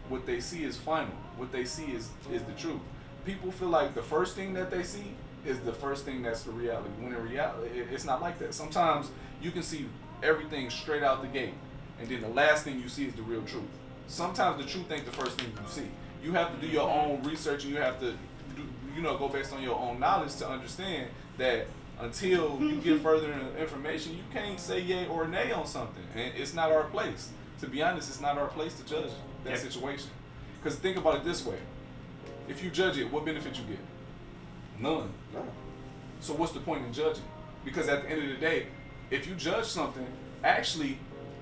what they see is final. What they see is the truth. People feel like the first thing that they see is the first thing that's the reality. When in reality, it's not like that. Sometimes you can see everything straight out the gate, and then the last thing you see is the real truth. Sometimes the truth ain't the first thing you see. You have to do your own research, and you have to go based on your own knowledge to understand that until you get further information, you can't say yay or nay on something. And it's not our place. To be honest, it's not our place to judge that situation. Because think about it this way. If you judge it, what benefit you get? None. No. So what's the point in judging? Because at the end of the day, if you judge something, actually,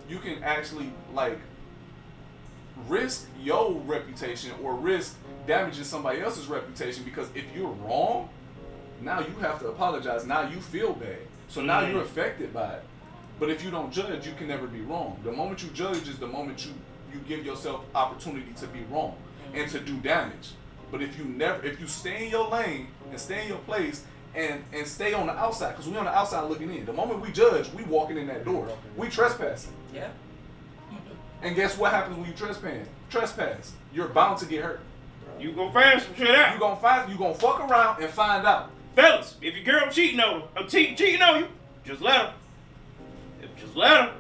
you can actually like risk your reputation or risk damaging somebody else's reputation, because if you're wrong, now you have to apologize. Now you feel bad. So now you're affected by it. But if you don't judge, you can never be wrong. The moment you judge is the moment you give yourself opportunity to be wrong and to do damage. But if you stay in your lane and stay in your place and stay on the outside, because we're on the outside looking in. The moment we judge, we walking in that door. We trespassing. Yeah. And guess what happens when you trespass? You're bound to get hurt. You gonna find some shit out. You gonna fuck around and find out. Fellas, if your girl cheating on you, just let her. Just let her.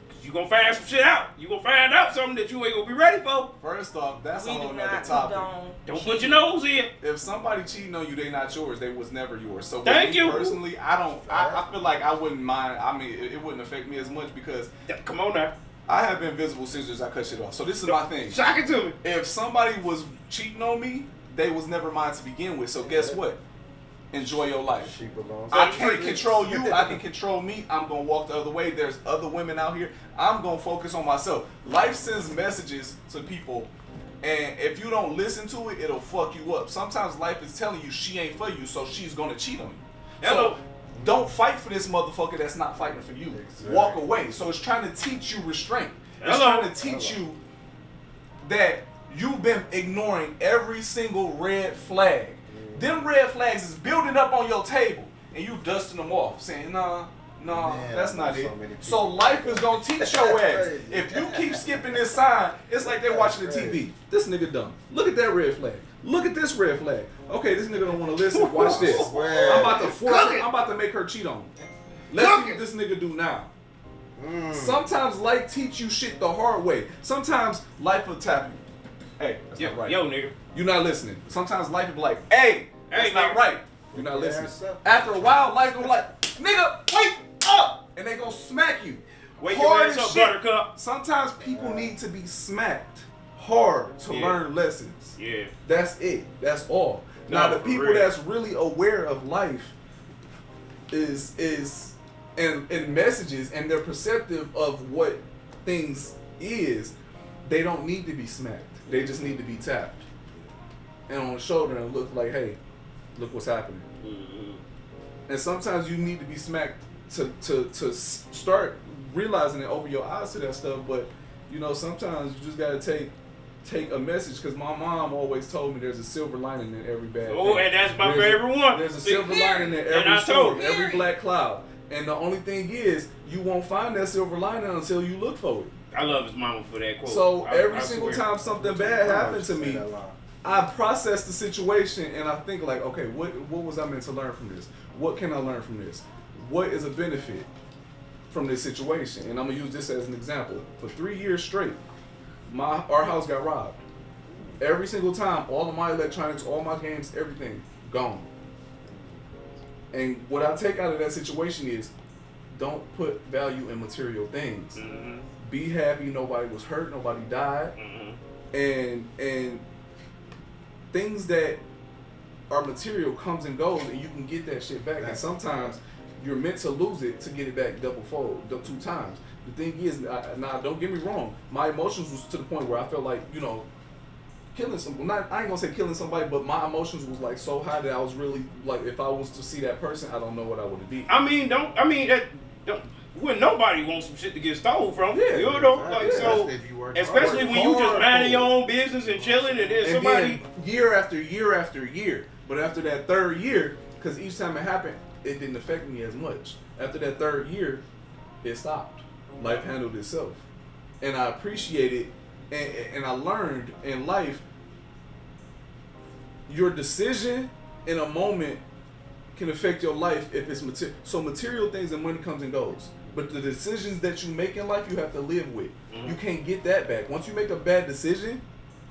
Cause you gonna find some shit out. You gonna find out something that you ain't gonna be ready for. First off, that's a We whole do nother not topic. Don't put your nose in. If somebody cheating on you, they not yours. They was never yours. So Thank you. Personally, I feel like I wouldn't mind. I mean, it wouldn't affect me as much because Come on now. I have invisible scissors. I cut shit off. So this is my thing. Shock it to me. If somebody was cheating on me, they was never mine to begin with. So guess what? Enjoy your life. She belongs. I can't control you. I can control me. I'm going to walk the other way. There's other women out here. I'm going to focus on myself. Life sends messages to people, and if you don't listen to it, it'll fuck you up. Sometimes life is telling you she ain't for you, so she's going to cheat on you. Hello. So don't fight for this motherfucker that's not fighting for you. Exactly. Walk away. So it's trying to teach you restraint. It's Hello. trying to teach you that you've been ignoring every single red flag. Them red flags is building up on your table, and you dusting them off, saying, nah, Man, that's not so it. many people. So life is gonna teach your ass. If you keep skipping this sign, it's like they're watching the TV. This nigga dumb. Look at that red flag. Look at this red flag. Okay, this nigga don't want to listen. Watch this. I'm about to force her. I'm about to make her cheat on me. Let's see what this nigga do now. Sometimes life teach you shit the hard way. Sometimes life will tap you. Hey, that's not right. Yo, nigga. You're not listening. Sometimes life will be like, hey, that's not nigga. right. You're not Yeah, listening. sir. After a while, life gonna be like, nigga, wake up! And they gonna smack you. Wake your Hard ass as up, shit. buttercup. Sometimes people need to be smacked hard to learn lessons. Yeah. That's it. That's all. No, Now the for people real. that's really aware of life is and messages, and they're perceptive of what things is, they don't need to be smacked. They just need to be tapped and on the shoulder and look like, hey, look what's happening. And sometimes you need to be smacked to start realizing and open your eyes to that stuff. But you know, sometimes you just gotta take a message, because my mom always told me there's a silver lining in every bad Oh, thing. and that's my There's favorite one. There's a silver lining in And every I storm, told every black cloud. And the only thing is, you won't find that silver lining until you look for it. I love his mama for that quote. So I every single swear. time something bad happened to me, I process the situation and I think like, okay, what was I meant to learn from this? What can I learn from this? What is a benefit from this situation? And I'm gonna use this as an example. For 3 years straight, our house got robbed. Every single time, all of my electronics, all my games, everything gone. And what I take out of that situation is, don't put value in material things. Be happy nobody was hurt, nobody died. And things that are material comes and goes, and you can get that shit back. And sometimes you're meant to lose it to get it back double fold, 2 times. The thing is, now don't get me wrong, my emotions was to the point where I felt like, you know, killing someone. I ain't gonna say killing somebody, but my emotions was like so high that I was really like, if I was to see that person, I don't know what I would have did. When nobody wants some shit to get stolen from, Yeah, you know, exactly. like so. Especially when you just minding your own business and chilling, and then somebody. Then year after year after year, but after that 3rd year, because each time it happened, it didn't affect me as much. After that 3rd year, it stopped. Life handled itself, and I appreciated, and I learned in life. Your decision in a moment can affect your life if it's material. So material things and money comes and goes. But the decisions that you make in life, you have to live with. You can't get that back. Once you make a bad decision,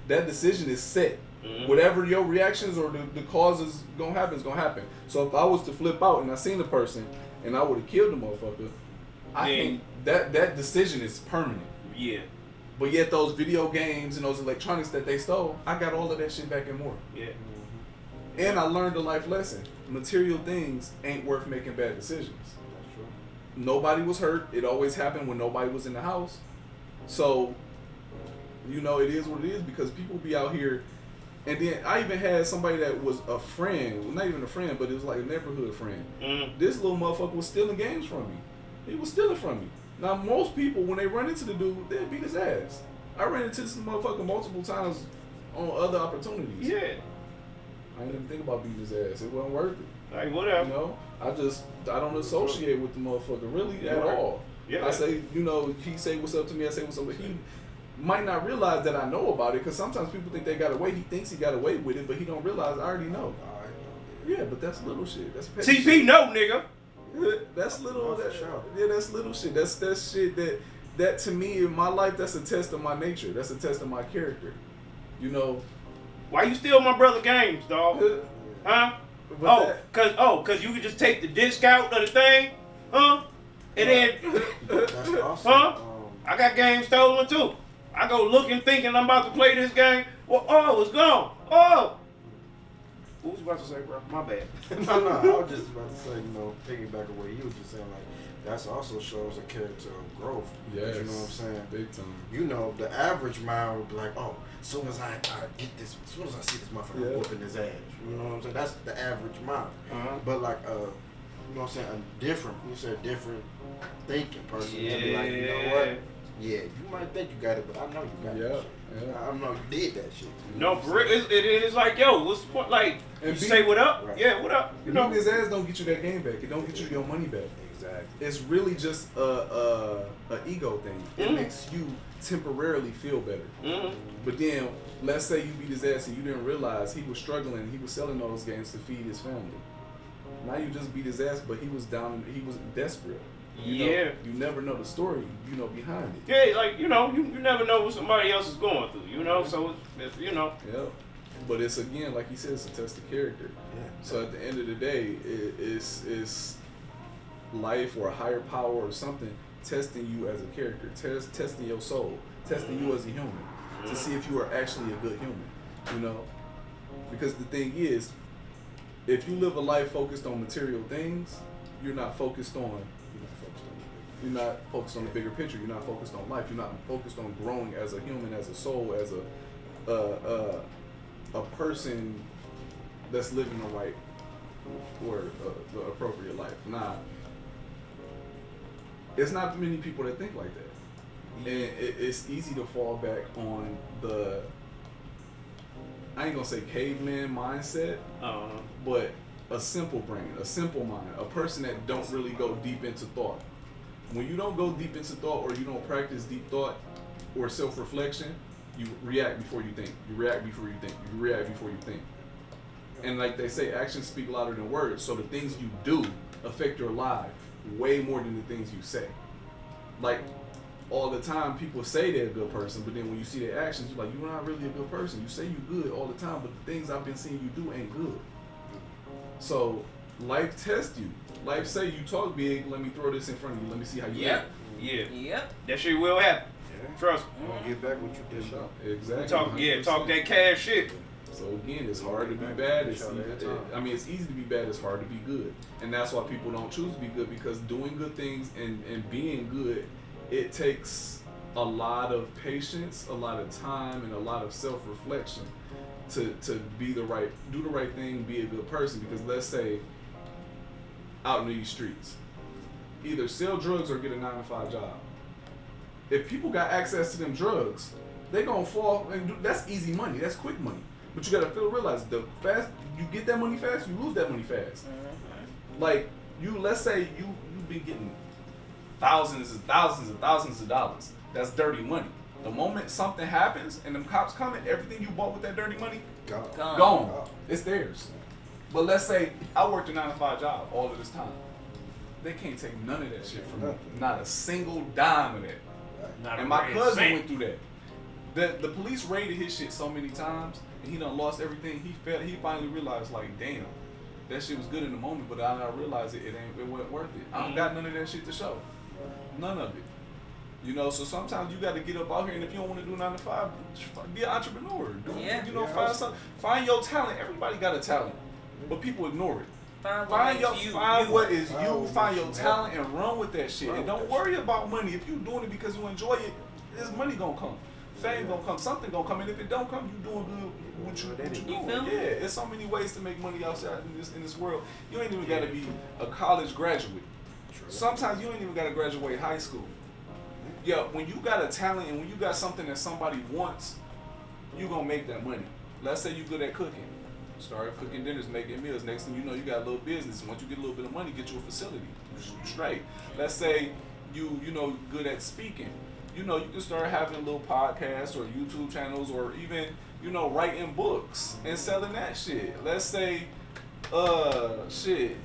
that decision is set. Whatever your reactions or the cause is gonna happen is gonna happen. So if I was to flip out and I seen the person and I would have killed the motherfucker, I think that decision is permanent. Yeah. But yet those video games and those electronics that they stole, I got all of that shit back and more. Yeah. And I learned a life lesson. Material things ain't worth making bad decisions. That's true. Nobody was hurt. It always happened when nobody was in the house. So, you know, it is what it is because people be out here. And then I even had somebody that was a friend, well, not even a friend, but it was like a neighborhood friend. This little motherfucker was stealing games from me. He was stealing from me. Now, most people, when they run into the dude, they'll beat his ass. I ran into this motherfucker multiple times on other opportunities. Yeah. I didn't even think about beating his ass. It wasn't worth it. Like, whatever. You know? I don't associate with the motherfucker really at all. Yeah. I say, you know, he say what's up to me, I say what's up, but he might not realize that I know about it because sometimes people think they got away. He thinks he got away with it, but he don't realize I already know. Yeah, but that's little shit. That's petty TP, shit. no, nigga. That's little. For sure. Yeah, that's little shit. That's shit that to me in my life, that's a test of my nature. That's a test of my character. You know. Why you steal my brother games, dog? Huh? But Cause you could just take the disc out of the thing, huh? And then, That's awesome. huh? I got games stolen too. I go looking, thinking I'm about to play this game. Well, oh, it's gone. Oh. What was you about to say, bro? My bad. No, I was just about to say, you know, piggyback on what you was just saying, like, that's also shows a character of growth. yes, You know what I'm saying? big time. You know, the average mind would be like, oh, as soon as I get this, as soon as I see this motherfucker whooping his ass, you know what I'm saying? That's the average mind. But like, you know what I'm saying? You said a different thinking person. To be like, you know what? Yeah, you might think you got it, but I know you got it. I know you did that shit. No, for real, it's like, yo, what's the point? Like, And you say what up? Right. Yeah, what up? You know, Beating his ass don't get you that game back. It don't get you your money back. Exactly. It's really just a ego thing. It makes you temporarily feel better. But then, let's say you beat his ass and you didn't realize he was struggling. He was selling those games to feed his family. Now you just beat his ass, but he was down. He was desperate. You know, you never know the story, you know, behind it. Yeah, like, you know, you never know what somebody else is going through, you know, so it's you know. Yeah. But it's, again, like you said, it's a test of character. Yeah. So at the end of the day, it's life or a higher power or something testing you as a character, testing your soul, testing you as a human to see if you are actually a good human, you know? Because the thing is, if you live a life focused on material things, you're not focused on the bigger picture. You're not focused on life. You're not focused on growing as a human, as a soul, as a person that's living the right or the appropriate life. Nah, it's not many people that think like that, and it's easy to fall back on the, I ain't gonna say caveman mindset, but a simple brain, a simple mind, a person that don't really go deep into thought. When you don't go deep into thought or you don't practice deep thought or self-reflection, you react before you think. You react before you think. You react before you think. And like they say, actions speak louder than words. So the things you do affect your life way more than the things you say. Like, all the time people say they're a good person, but then when you see their actions, you're like, you're not really a good person. You say you're good all the time, but the things I've been seeing you do ain't good. So life tests you. Life say you talk big, let me throw this in front of you. Let me see how you act. Yep. That shit will happen. Yeah. Trust me. You gonna get back what you did, though. Exactly. Talk that cash shit. So again, it's hard to be bad. It's easy to be bad. It's hard to be good, and that's why people don't choose to be good, because doing good things and being good, it takes a lot of patience, a lot of time, and a lot of self-reflection to do the right thing, be a good person. Because let's say out in these streets, either sell drugs or get a 9-to-5 job. If people got access to them drugs, they gonna fall, and that's easy money. That's quick money. But you gotta realize, the fast you get that money fast, you lose that money fast. Like let's say you've been getting thousands and thousands and thousands of dollars. That's dirty money. The moment something happens and them cops come in, everything you bought with that dirty money, gone. It's theirs. But let's say I worked a 9-to-5 job all of this time. They can't take none of that shit from me. Not a single dime of that. And my cousin went through that. The police raided his shit so many times, and he done lost everything. He finally realized, like, damn, that shit was good in the moment, but I realized it wasn't worth it. I don't got none of that shit to show. None of it. You know, so sometimes you got to get up out here, and if you don't want to do 9 to 5, be an entrepreneur. Find your talent. Everybody got a talent, but people ignore it. Find your talent and run with that shit. And don't worry about money. If you doing it because you enjoy it, there's money gonna come. Fame gonna come. Something gonna come. And if it don't come, you doing good what you doing. Yeah, there's so many ways to make money outside in this world. You ain't even gotta be a college graduate. Sometimes you ain't even gotta graduate high school. Yeah, when you got a talent and when you got something that somebody wants, you gonna make that money. Let's say you good at cooking. Start cooking dinners, making meals. Next thing you know, you got a little business. Once you get a little bit of money, get you a facility. Straight. Let's say you good at speaking. You can start having little podcasts or YouTube channels or even, writing books and selling that shit. Let's say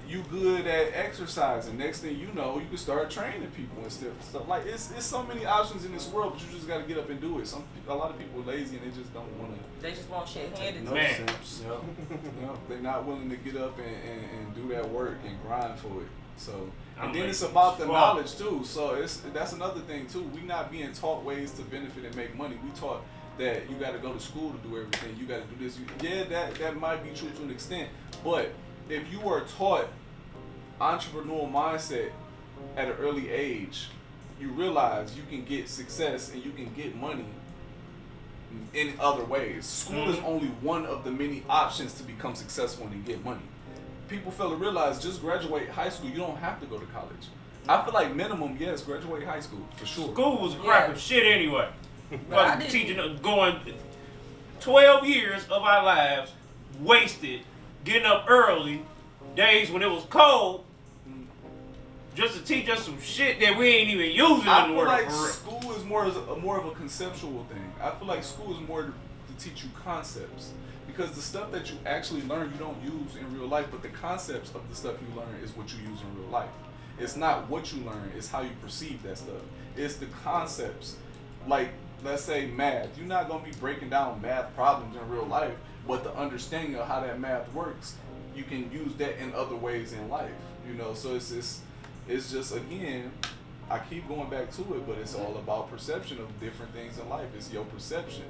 you good at exercising. Next thing you know, you can start training people and stuff. Like it's so many options in this world, but you just gotta get up and do it. A lot of people are lazy and they just don't want to. They just want shit handed to them. They're not willing to get up and do that work and grind for it. So and then it's about the knowledge too. So that's another thing too. We not being taught ways to benefit and make money. We taught that you got to go to school to do everything. You got to do this. That might be true to an extent. But if you are taught entrepreneurial mindset at an early age, you realize you can get success and you can get money in other ways. School is only one of the many options to become successful and get money. People fail to realize just graduate high school. You don't have to go to college. I feel like minimum, yes, graduate high school for sure. School was a crack of shit anyway. Teaching, going 12 years of our lives wasted, getting up early, days when it was cold, just to teach us some shit that we ain't even using in the world. I feel like school is more of a conceptual thing. I feel like school is more to teach you concepts. Because the stuff that you actually learn, you don't use in real life, but the concepts of the stuff you learn is what you use in real life. It's not what you learn, it's how you perceive that stuff. It's the concepts. Like, let's say math. You're not going to be breaking down math problems in real life, but the understanding of how that math works, you can use that in other ways in life. So it's just, again, I keep going back to it, but it's all about perception of different things in life. It's your perception.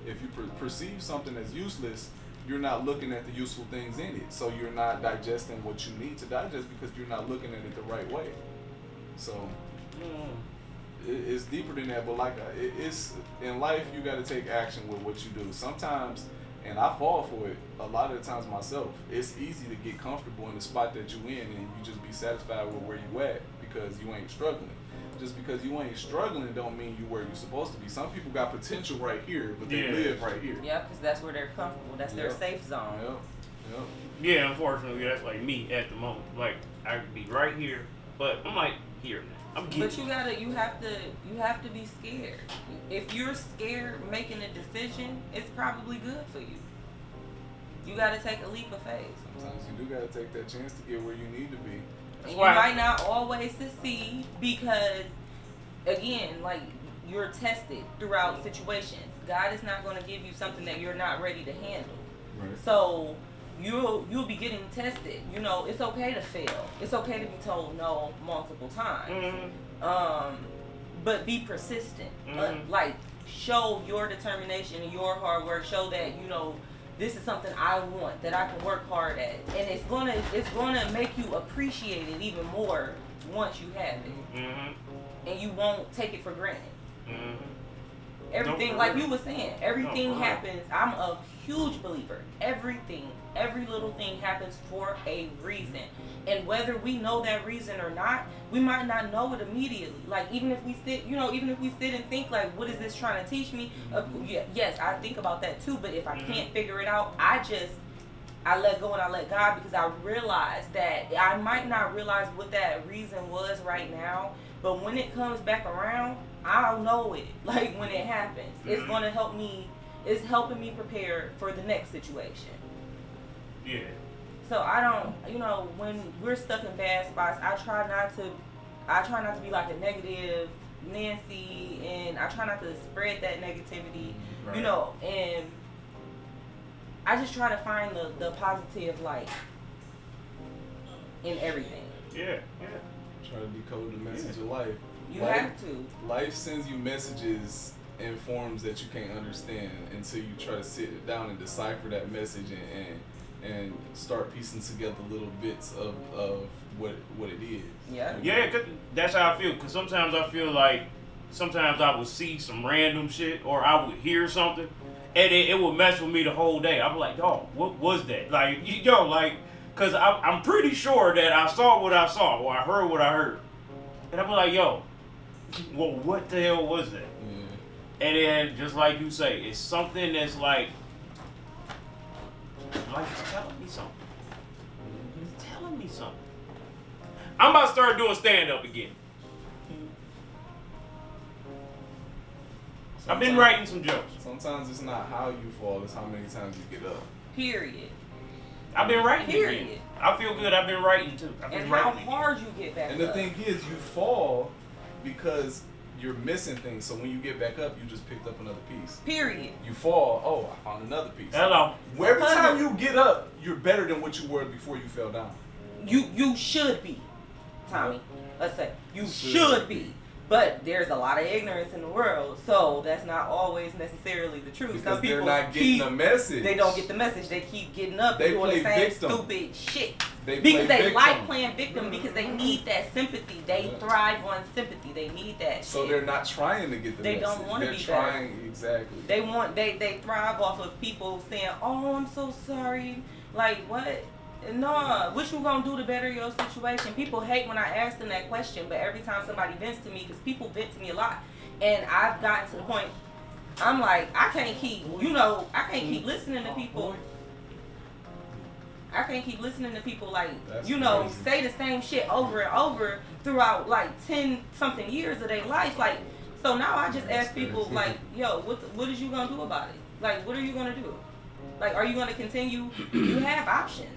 If you perceive something as useless, you're not looking at the useful things in it. So you're not digesting what you need to digest because you're not looking at it the right way. So it's deeper than that. But it's in life, you got to take action with what you do. Sometimes, and I fall for it a lot of the times myself, it's easy to get comfortable in the spot that you in and you just be satisfied with where you at because you ain't struggling. Just because you ain't struggling don't mean you where you're supposed to be. Some people got potential right here, but they live right here. Yeah, because that's where they're comfortable. That's their safe zone. Yep. Yeah, unfortunately, that's like me at the moment. Like, I could be right here, but I'm like here now. I'm getting. But you have to be scared. If you're scared making a decision, it's probably good for you. You got to take a leap of faith. Sometimes you do got to take that chance to get where you need to be. And you might not always succeed because, again, like, you're tested throughout situations. God is not going to give you something that you're not ready to handle. Right. So you'll be getting tested. It's okay to fail. It's okay to be told no multiple times. But be persistent. Show your determination and your hard work. Show that this is something I want, that I can work hard at, and it's gonna make you appreciate it even more once you have it, and you won't take it for granted. Everything, like you were saying, everything happens. I'm a huge believer. Every little thing happens for a reason, and whether we know that reason or not, we might not know it immediately. Like even if we sit and think like, what is this trying to teach me? Yes, I think about that too. But if I can't figure it out, I let go and I let God, because I realize that I might not realize what that reason was right now, but when it comes back around, I'll know it. Like when it happens, it's gonna help me. It's helping me prepare for the next situation. Yeah. So I don't, when we're stuck in bad spots, I try not to be like a negative Nancy, and I try not to spread that negativity, right. And I just try to find the positive light in everything. Yeah. Try to decode the message of life. You have to. Life sends you messages in forms that you can't understand until you try to sit down and decipher that message and start piecing together little bits of what it is. Yeah. Yeah, 'cause that's how I feel. Because sometimes I feel like I would see some random shit or I would hear something and it would mess with me the whole day. I'm like, yo, what was that? Like, yo, like, because I'm pretty sure that I saw what I saw or I heard what I heard. And I'm like, yo, well, what the hell was that? Yeah. And then, just like you say, it's something that's like is telling me something. It's telling me something. I'm about to start doing stand-up again. I've been writing some jokes. Sometimes it's not how you fall, it's how many times you get up. Period. I've been writing Period. again. I feel good. I've been writing too. And how hard you get back up. And the thing is, you fall because you're missing things. So when you get back up, you just picked up another piece. Period. You fall, oh, I found another piece. Hello. Every time you get up, you're better than what you were before you fell down. You should be, Tommy. Let's say you should be. But there's a lot of ignorance in the world, so that's not always necessarily the truth. Because some people they're not getting the message. They don't get the message. They keep getting up and doing the same stupid shit. Because they like playing victim because they need that sympathy. They thrive on sympathy. They need that so shit. they're not trying to get the message. They don't want to be trying, better. Exactly. They thrive off of people saying, "Oh, I'm so sorry." Like what? No, what you gonna do to better your situation? People hate when I ask them that question, but every time somebody vents to me, because people vent to me a lot, and I've gotten to the point, I'm like, I can't keep listening to people. I can't keep listening to people like, crazy. Say the same shit over and over throughout like 10 something years of their life. Like, so now I just ask people like, yo, what is you gonna do about it? Like, what are you gonna do? Like, are you gonna continue? You have options.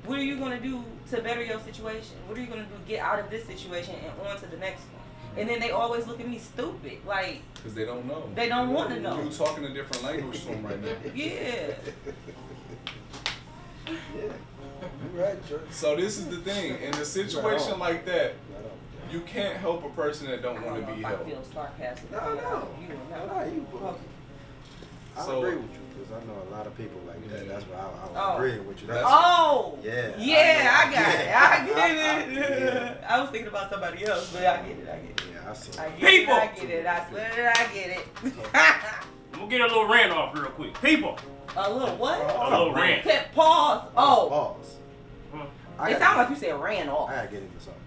What are you going to do to better your situation? What are you going to do to get out of this situation and on to the next one? And then they always look at me stupid. Like, because they don't know. They don't want to know. You're talking a different language to them right now. Yeah. You're right, Joe. So this is the thing. In a situation like that, you can't help a person that don't want to be helped. I feel sarcastic. No. I agree with you. I know a lot of people like that. That's why I agree with you. I get it. I was thinking about somebody else, but I get it. Yeah, I see it. I get it. I swear I get it. I'm gonna get a little rant off real quick. People. A little what? A little rant. Pause. Oh. Pause. It sounded like you said ran off. I gotta get into something.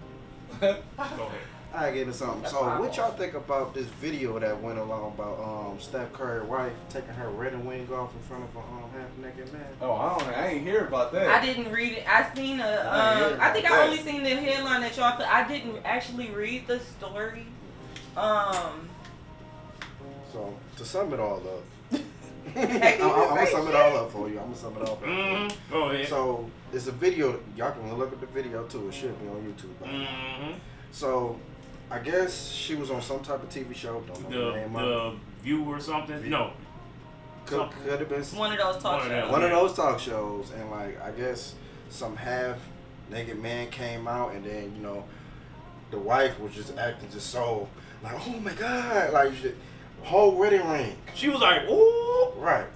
Go ahead. I gotta get into something. So what y'all think about this video that went along about Steph Curry's wife taking her wedding ring off in front of a half-naked man? Oh, I ain't hear about that. I didn't read it. I seen I think I only seen the headline that y'all put. I didn't actually read the story. So to sum it all up, I'm gonna sum it all up for you. Go ahead. So it's a video. Y'all can look at the video too. It should be on YouTube. So I guess she was on some type of TV show. Don't know the name of it. The View or something? No. Could have been one of those talk shows. One of those talk shows, and like I guess some half-naked man came out, and then the wife was just acting just so like, oh my god, like whole wedding ring. She was like, ooh. Right.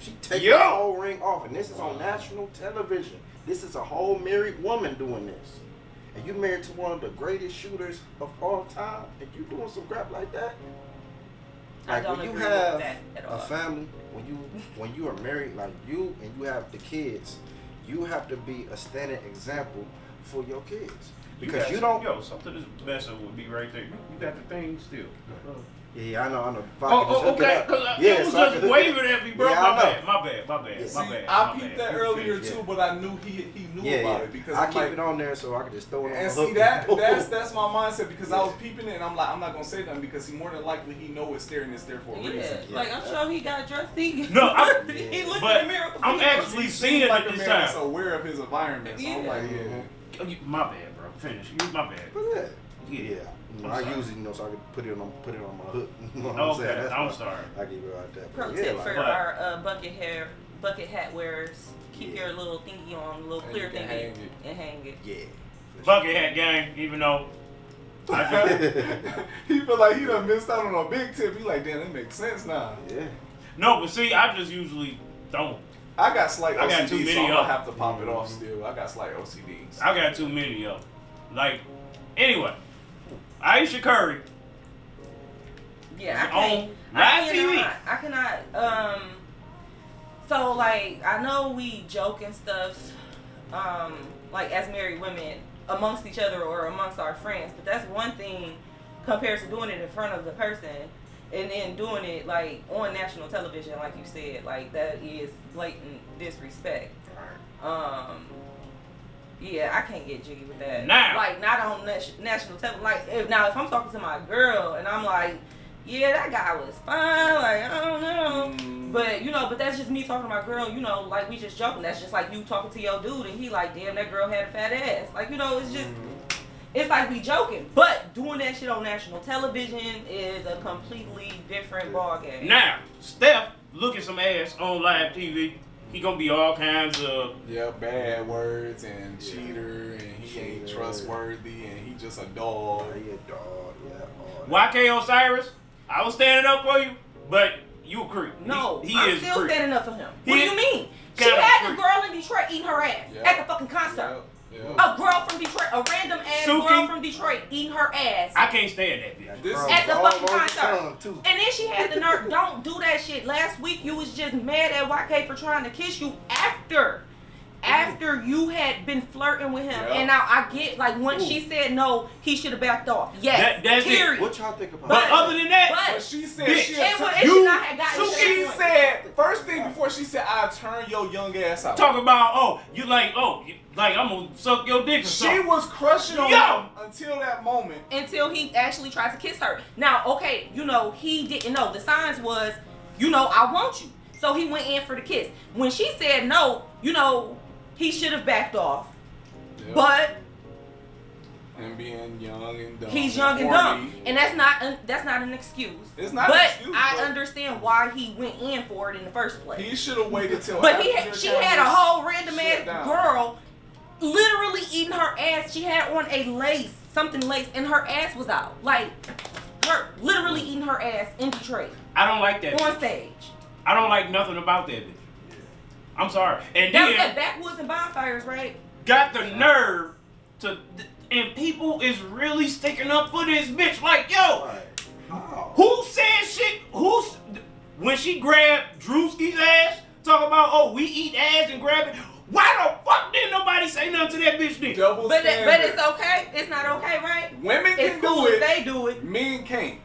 She take the whole ring off, and this is on national television. This is a whole married woman doing this. And you married to one of the greatest shooters of all time, and you doing some crap like that? Like when you have a family, when you are married, like you and you have the kids, you have to be a standing example for your kids. Because you don't. Yo, something is better would be right there. You got the thing still. Yeah, I know. Okay. It was just waving at me, bro. Yeah, my bad. See, I peeped that earlier too, but I knew he knew about it because I keep it on there so I can just throw it on. And see that's my mindset because I was peeping it and I'm like, I'm not gonna say nothing because he more than likely he know it's there and it's there for a reason. Like I'm sure he got dressed. He looked but in the mirror. I'm actually seeing like it a this man time. that's aware of his environment. So I'm like, my bad, bro. Finish. My bad. Yeah. I use it, so I can put it on my hook. You know what I'm saying? I'm sorry. I give it right there. Pro tip for our bucket hair bucket hat wearers. Keep your little thingy on, little And clear you can thingy, hang and hang it. Yeah. Bucket hat gang, even though He feel like he done missed out on a big tip. He like, damn, that makes sense now. Yeah. no, but see, I just usually don't. I got slight I got OCD, too many so I'm of gonna them. have to pop it off still. I got slight OCDs. I got too many of them. Like, anyway, Aisha Curry. Yeah, On live TV. I cannot. So like, I know we joke and stuff, like as married women amongst each other or amongst our friends, but that's one thing compared to doing it in front of the person and then doing it like on national television, like you said, like that is blatant disrespect. Yeah, I can't get jiggy with that. Now. Like not on national television. Like if I'm talking to my girl and I'm like, yeah, that guy was fine. Like I don't know, but that's just me talking to my girl. Like we just joking. That's just like you talking to your dude and he like, damn, that girl had a fat ass. Like it's just. It's like we joking, but doing that shit on national television is a completely different ballgame. Now, Steph looking some ass on live TV. He gonna be all kinds of bad words and cheater and he ain't trustworthy and he just a dog. He a dog. Yeah. All that. YK Osiris. I was standing up for you, but you a creep. No, he I'm is still creep. standing up for him. He What do is you mean? She kinda had the creep. girl in Detroit eating her ass at the fucking concert. A girl from Detroit, a random ass Suki. girl from Detroit eating her ass I can't stand that bitch. This at the All fucking over concert. town, too. And then she had the nerve. Don't do that shit. Last week you was just mad at YK for trying to kiss you after you had been flirting with him. Yeah. And now I get like when she said no, he should have backed off. Yes, That's it. period. What y'all think about But that? other than that, But she said Bitch. she It turn, should not have gotten to she that point. said first thing before she said I'll turn your young ass out. talk about I'm gonna suck your dick or She something. was crushing on Yo. him until that moment. Until he actually tried to kiss her. Now, okay, he didn't know. The signs was, I want you. So he went in for the kiss. When she said no, he should have backed off. Yep. But And being young and dumb. he's young and dumb, and that's not an excuse. It's not but an excuse, I but understand why he went in for it in the first place. he should have waited till But after she the had a cameras whole random shut ass down. girl literally eating her ass. She had on something lace, and her ass was out. Like her literally eating her ass in Detroit I don't like that. on bitch. stage. I don't like nothing about that bitch. I'm sorry. And That was then at Backwoods and Bonfires, right? got the nerve to, and people is really sticking up for this bitch. Like, yo, Right. How? who said shit? When she grabbed Drewski's ass, talking about, we eat ass and grab it. Why the fuck didn't nobody say nothing to that bitch then? Double But standard. it's okay. It's not okay, right? Women It's can cool do if it. they do it. Men can't.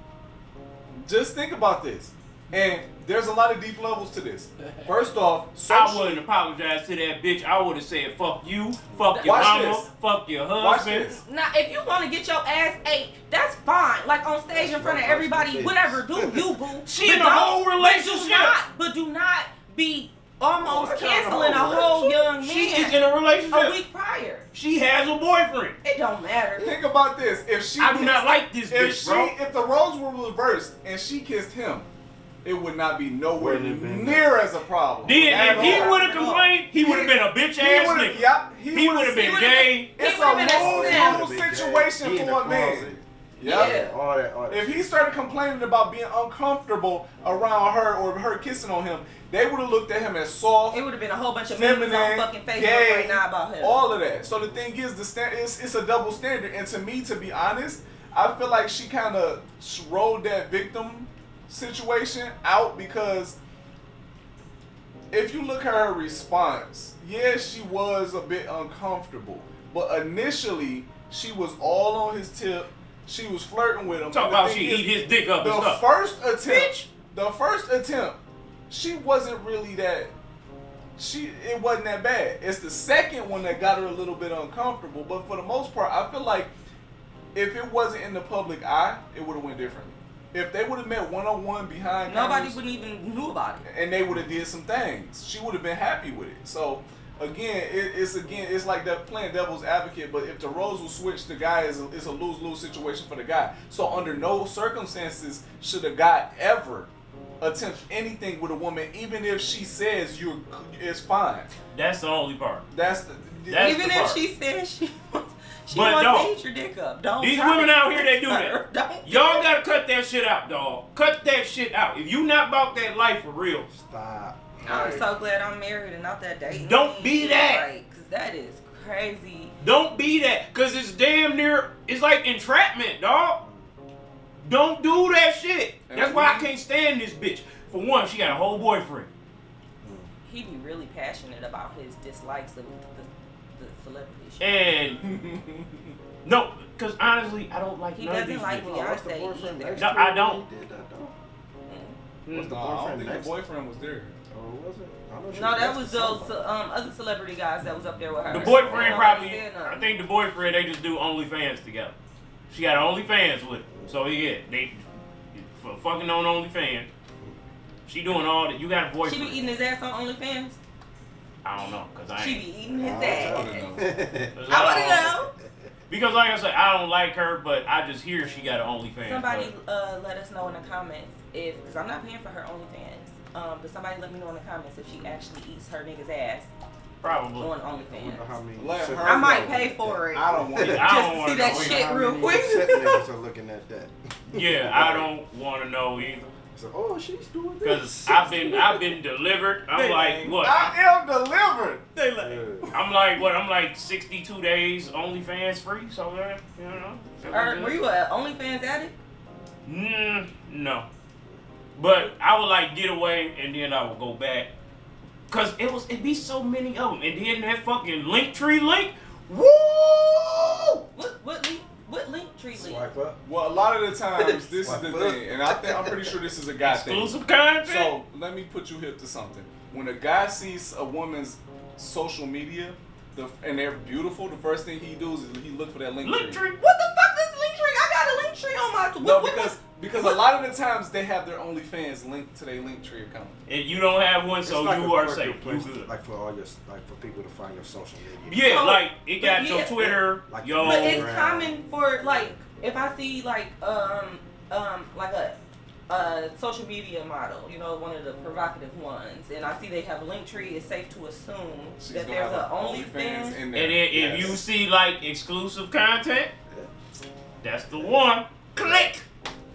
Just think about this. And there's a lot of deep levels to this. First off, I wouldn't apologize to that bitch. I would have said, fuck you, fuck your Watch mama, this. fuck your Watch husband. this. Now, if you want to get your ass ate, that's fine. Like on stage in front of everybody, whatever. Do you, boo? She But in a don't- whole relationship. But do not be almost What kind of canceling a whole whole young She is man in a a relationship. week prior. She has a boyfriend. It don't matter. Think about this. If she I do not like this bitch, bro. if the roles were reversed and she kissed him, it would not be nowhere Wouldn't have been near as a problem. Then At if he all. would have complained, he would have been a bitch He ass would've- nigga. Yep, He would have been would've gay. been- It's He a would've been a lose-lose simp. situation He in for the a man. closet. Yep. Yeah. All that. If he started complaining about being uncomfortable around her or her kissing on him, they would have looked at him as soft, It would have been a whole bunch of memes on feminine, fucking Facebook gay, right now about him. all of that. So the thing is, it's a double standard. And to me, to be honest, I feel like she kind of rolled that victim situation out because if you look at her response, yes, she was a bit uncomfortable, but initially she was all on his tip. She was flirting with him. Talk And the about thing she is, eat his dick up and the stuff. first attempt, she wasn't really that. It wasn't that bad. It's the second one that got her a little bit uncomfortable. But for the most part, I feel like if it wasn't in the public eye, it would have went differently. If they would have met one-on-one behind Nobody cameras, wouldn't even knew about it. and they would have did some things, she would have been happy with it. So again, it's like that playing devil's advocate. But if the roles will switch, the guy is a lose-lose situation for the guy. So under no circumstances should a guy ever attempt anything with a woman, even if she says it's fine. That's the only part. That's Even the if part. she says she But wants dog, to eat your dick up, don't. These try women to out here, they do her. that. Don't. Y'all gotta cut that shit out, dog. Cut that shit out. If you not about that life for real, Stop. I'm so glad I'm married and not that dating. Don't be that. Like, 'cause that is crazy. don't be that. Cause it's damn near, it's like entrapment, dog. Don't do that shit. That's why I can't stand this bitch. For one, she got a whole boyfriend. He be really passionate about his dislikes of the celebrity shit. And no, cause honestly, I don't like He none of doesn't these like bitches. What's the Beyonce boyfriend either. next No, to I her don't. when he did that, though? Mm. What's the No, I don't boyfriend think next the boyfriend was there. Oh, was it? I know she No, that next was to those somebody. other celebrity guys that was up there with her. The boyfriend They probably, said nothing. I think the boyfriend, they just do OnlyFans together. She got OnlyFans with him. So yeah, they fucking on OnlyFans. She doing all that. You got a She boyfriend. be eating his ass on OnlyFans. I don't know, cause I She ain't. be eating his I ass. don't know. I want to know. Because like I said, I don't like her, but I just hear she got an OnlyFans. Somebody but let us know in the comments because I'm not paying for her OnlyFans. But somebody let me know in the comments if she actually eats her nigga's ass probably. on I wonder how OnlyFans. many Let sick- her I might know. pay for it. I don't want Yeah, it. I Just don't to wanna see that know shit How real many quick. sick niggas are looking at that. Yeah, I don't want to know either. So, oh, she's doing Cause this. I've been delivered. I'm like what? I am delivered. They like. I'm like what? I'm like 62 days OnlyFans free. So you know. Were you a OnlyFans addict? No. But I would like get away and then I would go back. Cause it'd be so many of them. And then that fucking Linktree link. Woo! What link tree link? Swipe up. Well, a lot of the times, this is the thing, and I'm pretty sure this is a guy thing. Exclusive content. So let me put you hip to something. When a guy sees a woman's social media, and they're beautiful, the first thing he does is he look for that link tree. Linktree. What the fuck is link tree? I got a link tree on my. No, because a lot of the times they have their OnlyFans linked to their Linktree account. And you don't have one, so It's like you a are quicker safe. You place, good. like for all your, like for people to find your social media. Yeah, So, like it got but your yeah, Twitter, like- your. But it's Right. common for like if I see like a social media model, you know, one of the provocative ones, and I see they have a link tree, it's safe to assume She's that gonna there's have a her OnlyFans. in there. And then if you see like exclusive content, that's the one. Click.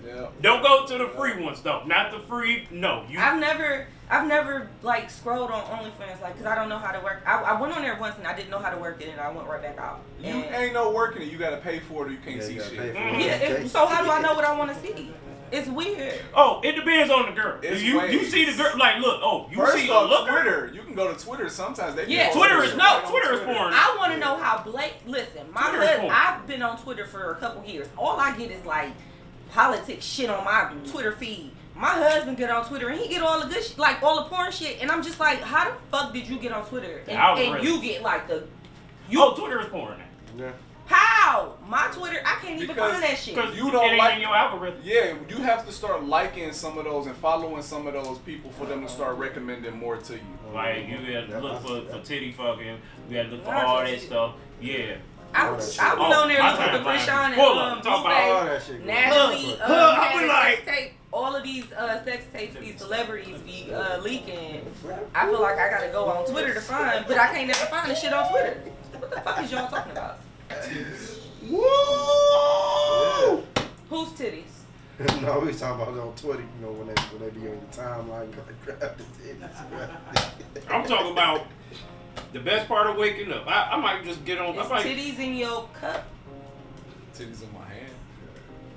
Yeah. Don't go to the free ones though. Not the free. No, you. I've never like scrolled on OnlyFans like because I don't know how to work. I went on there once and I didn't know how to work it and I went right back out. You And- ain't no working it. You gotta pay for it or you can't Yeah, see you gotta shit. pay for it. yeah. So how do I know what I want to see? It's weird. Oh, it depends on the girl. It's If you ways. see the girl like look. Oh, you First see a off, looker. Twitter. You can go to Twitter. Sometimes they. Yeah, Twitter is right on Twitter is Twitter. porn. I want to know how Blake. Listen, my Twitter is husband. porn. I've been on Twitter for a couple years. All I get is like politics shit on my Twitter feed. My husband get on Twitter and he get all the good shit, like all the porn shit, and I'm just like, how the fuck did you get on Twitter and Algorithm. you get like the Oh, Twitter is porn now. Yeah. how my Twitter? I can't even Because- find that shit. Because You it don't ain't like- in your algorithm. Yeah, you have to start liking some of those and following some of those people for them to start recommending more to you. Like you gotta look for titty fucking. You gotta look for Not all just that titty. stuff. Yeah. I Oh, was that shit. on there my looking for timeline. Krishan and Pull up, talk about all Blueface. that shit. Natalie, I had be a like- sex tape. All of these sex tapes, these celebrities be leaking. I feel like I gotta go on Twitter to find, but I can't never find the shit on Twitter. What the fuck is y'all talking about? Woo! Whose titties? No, we was talking about it on Twitter. You know when they be on your timeline, you gotta grab the titties. I'm talking about the best part of waking up. I might just get on. I Is might titties in your cup? Titties in my hand.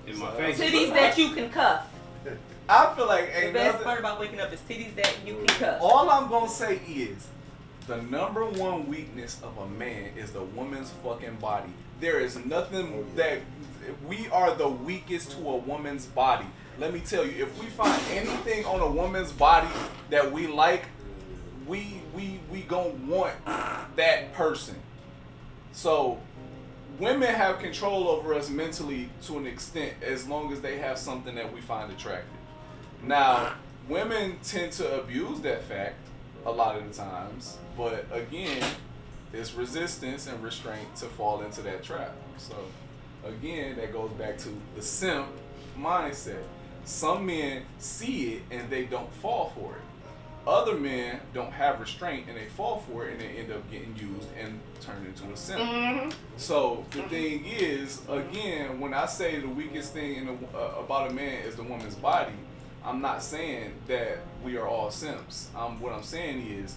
in my face. Titties that you can cuff. I feel like The ain't best nothing. part about waking up is titties that you can cuff. All I'm gonna say is the number one weakness of a man is the woman's fucking body. There is nothing that we are the weakest to a woman's body. Let me tell you, if we find anything on a woman's body that we like, we gonna want that person. So women have control over us mentally to an extent as long as they have something that we find attractive. Now, women tend to abuse that fact a lot of the times, but again, it's resistance and restraint to fall into that trap. So again, that goes back to the simp mindset. Some men see it and they don't fall for it. Other men don't have restraint and they fall for it and they end up getting used and turned into a simp. So the thing is, again, when I say the weakest thing about a man is the woman's body, I'm not saying that we are all simps. What I'm saying is,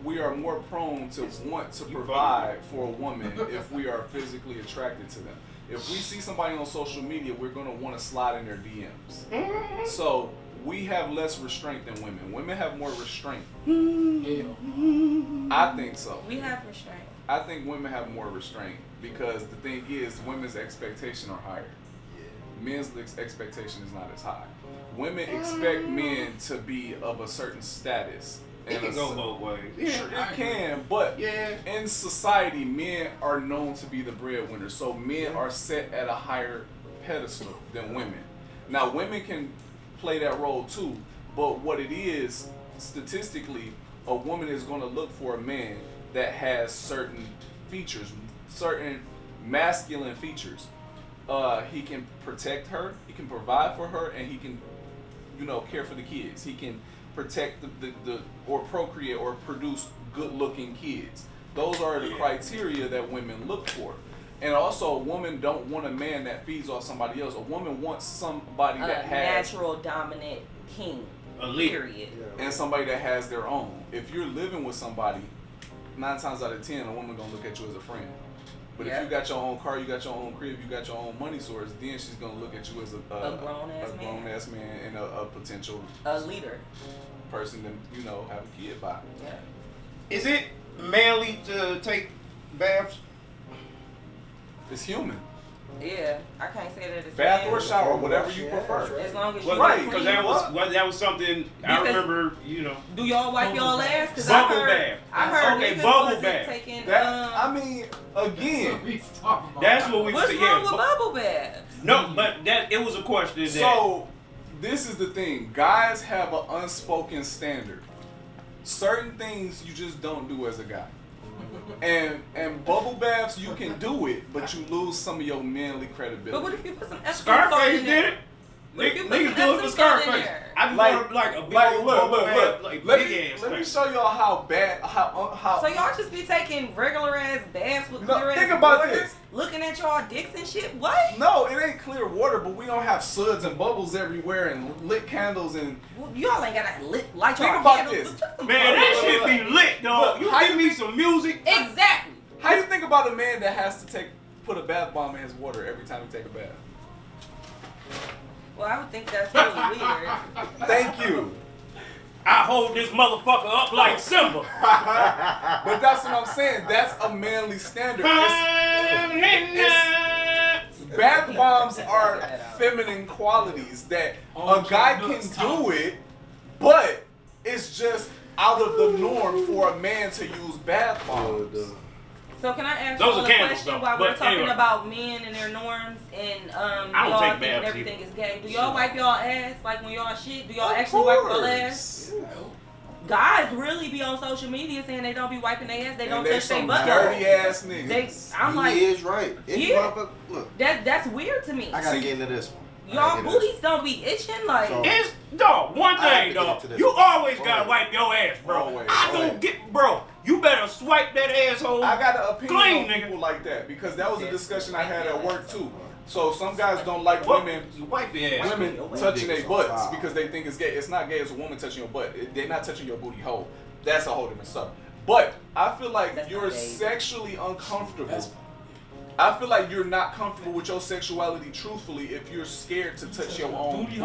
we are more prone to want to provide for a woman if we are physically attracted to them. If we see somebody on social media, we're going to want to slide in their DMs. So we have less restraint than women. Women have more restraint. I think so. We have restraint. I think women have more restraint because the thing is, women's expectation are higher. Men's expectation is not as high. Women expect men to be of a certain status. It can go both ways. Yeah, sure, it can, but in society, men are known to be the breadwinners. So men are set at a higher pedestal than women. Now, women can play that role too, but what it is, statistically, a woman is going to look for a man that has certain features, certain masculine features. He can protect her, he can provide for her, and he can, care for the kids. He can protect the or procreate or produce good-looking kids. Those are the criteria that women look for. And also, a woman don't want a man that feeds off somebody else. A woman wants somebody that has natural dominant king. A leader. Period. And somebody that has their own. If you're living with somebody, 9 times out of 10, a woman gonna look at you as a friend. But if you got your own car, you got your own crib, you got your own money source, then she's gonna look at you as a grown-ass man and a potential leader person to have a kid by. Yeah. Is it manly to take baths? It's human. Yeah, I can't say that it's bath manly. or shower, whatever you prefer. As long as you because that was something I remember. Do y'all wipe y'all ass? Cause Bubble bath. I heard okay, niggas bubble bath. Taking, Again, that's what we. What's wrong with bubble baths? No, but it was a question. So this is the thing: guys have an unspoken standard. Certain things you just don't do as a guy. And bubble baths, you can do it, but you lose some of your manly credibility. But what if you put some Epsom Scarface did it? Niggas do it for Scarface. I just want like a big old bubble bath, like big ass. Let me show y'all how bad, how. So y'all just be taking regular ass baths with clear ass think about water, this. looking at y'all dicks and shit. What? No, it ain't clear water, but we don't have suds and bubbles everywhere and lit candles and. Well, y'all ain't gotta light y'all Think about candles. this. Man, that shit be lit, dog. You give me some music. Exactly. How do you think about a man that has to put a bath bomb in his water every time he take a bath? Well, I would think that's really weird. Thank you. I hold this motherfucker up like Simba. But that's what I'm saying. That's a manly standard. Bath bombs are feminine qualities that a guy can do it, but it's just out of the norm for a man to use bath bombs. So can I ask Those you are a candles, question though. while we're But talking anyway. about men and their norms and I don't y'all take thinking baths everything is gay? Do y'all wipe y'all ass like when y'all shit? Do y'all actually Of wipe your course. ass? Guys really be on social media saying they don't be wiping their ass, they don't And touch their some butt. dirty ass niggas. I'm like, he is right. Look, that's weird to me. I gotta get into this one. Y'all booties don't be itching like. So- It's dog. One I have thing, to dog. get into this. You always gotta Always. wipe your ass, bro. Always. I don't get, bro. You better swipe that asshole. I got an opinion Clean, on nigga. people like that because that was a discussion I had at work too. So some guys don't like women. You wipe your ass. Women touching their butts because they think it's gay. It's not gay as a woman touching your butt. They're not touching your booty hole. That's a whole different stuff. But I feel like That's you're not gay. sexually uncomfortable. I feel like you're not comfortable with your sexuality truthfully if you're scared to touch your own booty.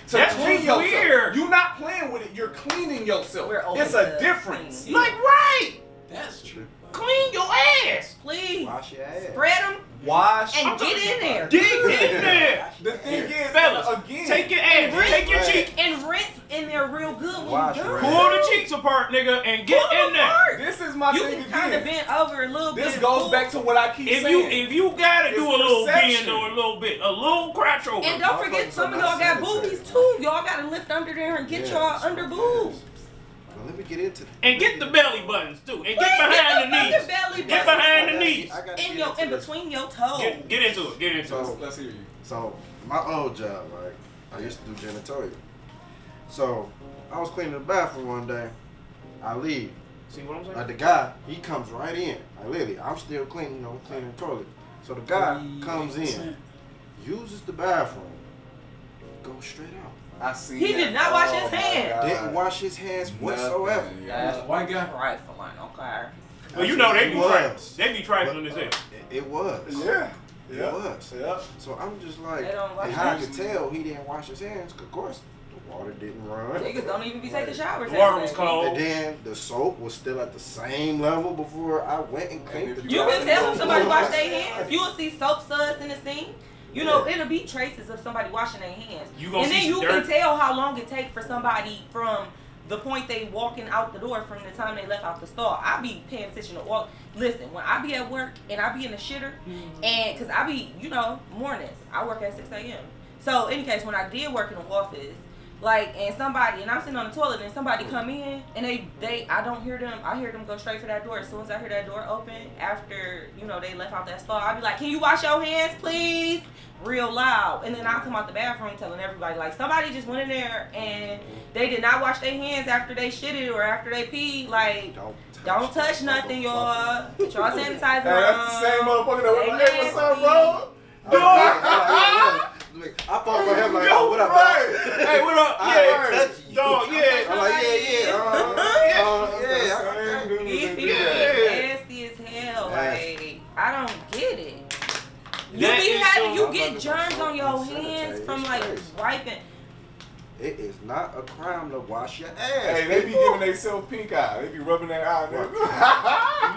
To That's clean just yourself. weird. You're not playing with it. You're cleaning yourself. We're open It's a to difference. clean. Like right. That's true. Clean your ass. Please Wash your ass. spread them Wash and get in there. Dig in there. The thing is, Fellas, again, take your ass, take your Right. cheek, and rinse in there real good when Wash you your done. pull the cheeks apart, nigga, and get Pull in there. apart. this is my You thing can kind of again. bend over a little bit. This and goes pull. back to what I keep If saying. you gotta It's do a little perception. bend or a little bit, a little crouch over. And don't forget, some of y'all got boobies too. Y'all gotta lift under there and get y'all under boobs. Well, let me get into it. And get the belly buttons too. And get behind the knees. Get behind the knees. In between your toes. Get into it. Get into it. Let's hear you. So my old job, right? I used to do janitorial. So I was cleaning the bathroom one day. I leave. See what I'm saying? Like the guy, he comes right in. I'm still cleaning, cleaning the toilet. So the guy comes in, uses the bathroom, goes straight out. I see. He did not wash his hands. Didn't wash his hands whatsoever. That's white guy. trifling, okay. Well, you know they be trifling as hell. It was. Yeah. It was. Yeah. So I'm just like, They don't wash and their I could tell he didn't wash his hands. 'Cause of course, the water didn't run. Niggas don't even be taking showers. The water every was day. cold. And then the soap was still at the same level before I went and cleaned the You toilet. can tell when somebody wash their hands. You will see soap suds in the sink. You know, it'll be traces of somebody washing their hands. And then you can tell how long it takes for somebody from the point they walking out the door from the time they left out the store. I be paying attention to all. Listen, when I be at work and I be in the shitter, and because I be, mornings, I work at 6 a.m. So, in any case, when I did work in the office, and I'm sitting on the toilet and somebody come in and I don't hear them. I hear them go straight for that door. As soon as I hear that door open, after, they left out that stall, I'll be like, can you wash your hands, please? Real loud. And then I'll come out the bathroom telling everybody, like, somebody just went in there and they did not wash their hands after they shitted or after they peed. Like, don't touch nothing, y'all. Get y'all sanitizer on. That's the same motherfucker that was like, hey, what's up, bro? I thought for him like, what up, right. Hey, what up? Yeah, dog, yeah. I'm like, These people nasty as hell. Like, I don't get it. You get germs on your hands from like wiping. It is not a crime to wash your ass. Hey, they be giving themselves pink eye. They be rubbing that eye.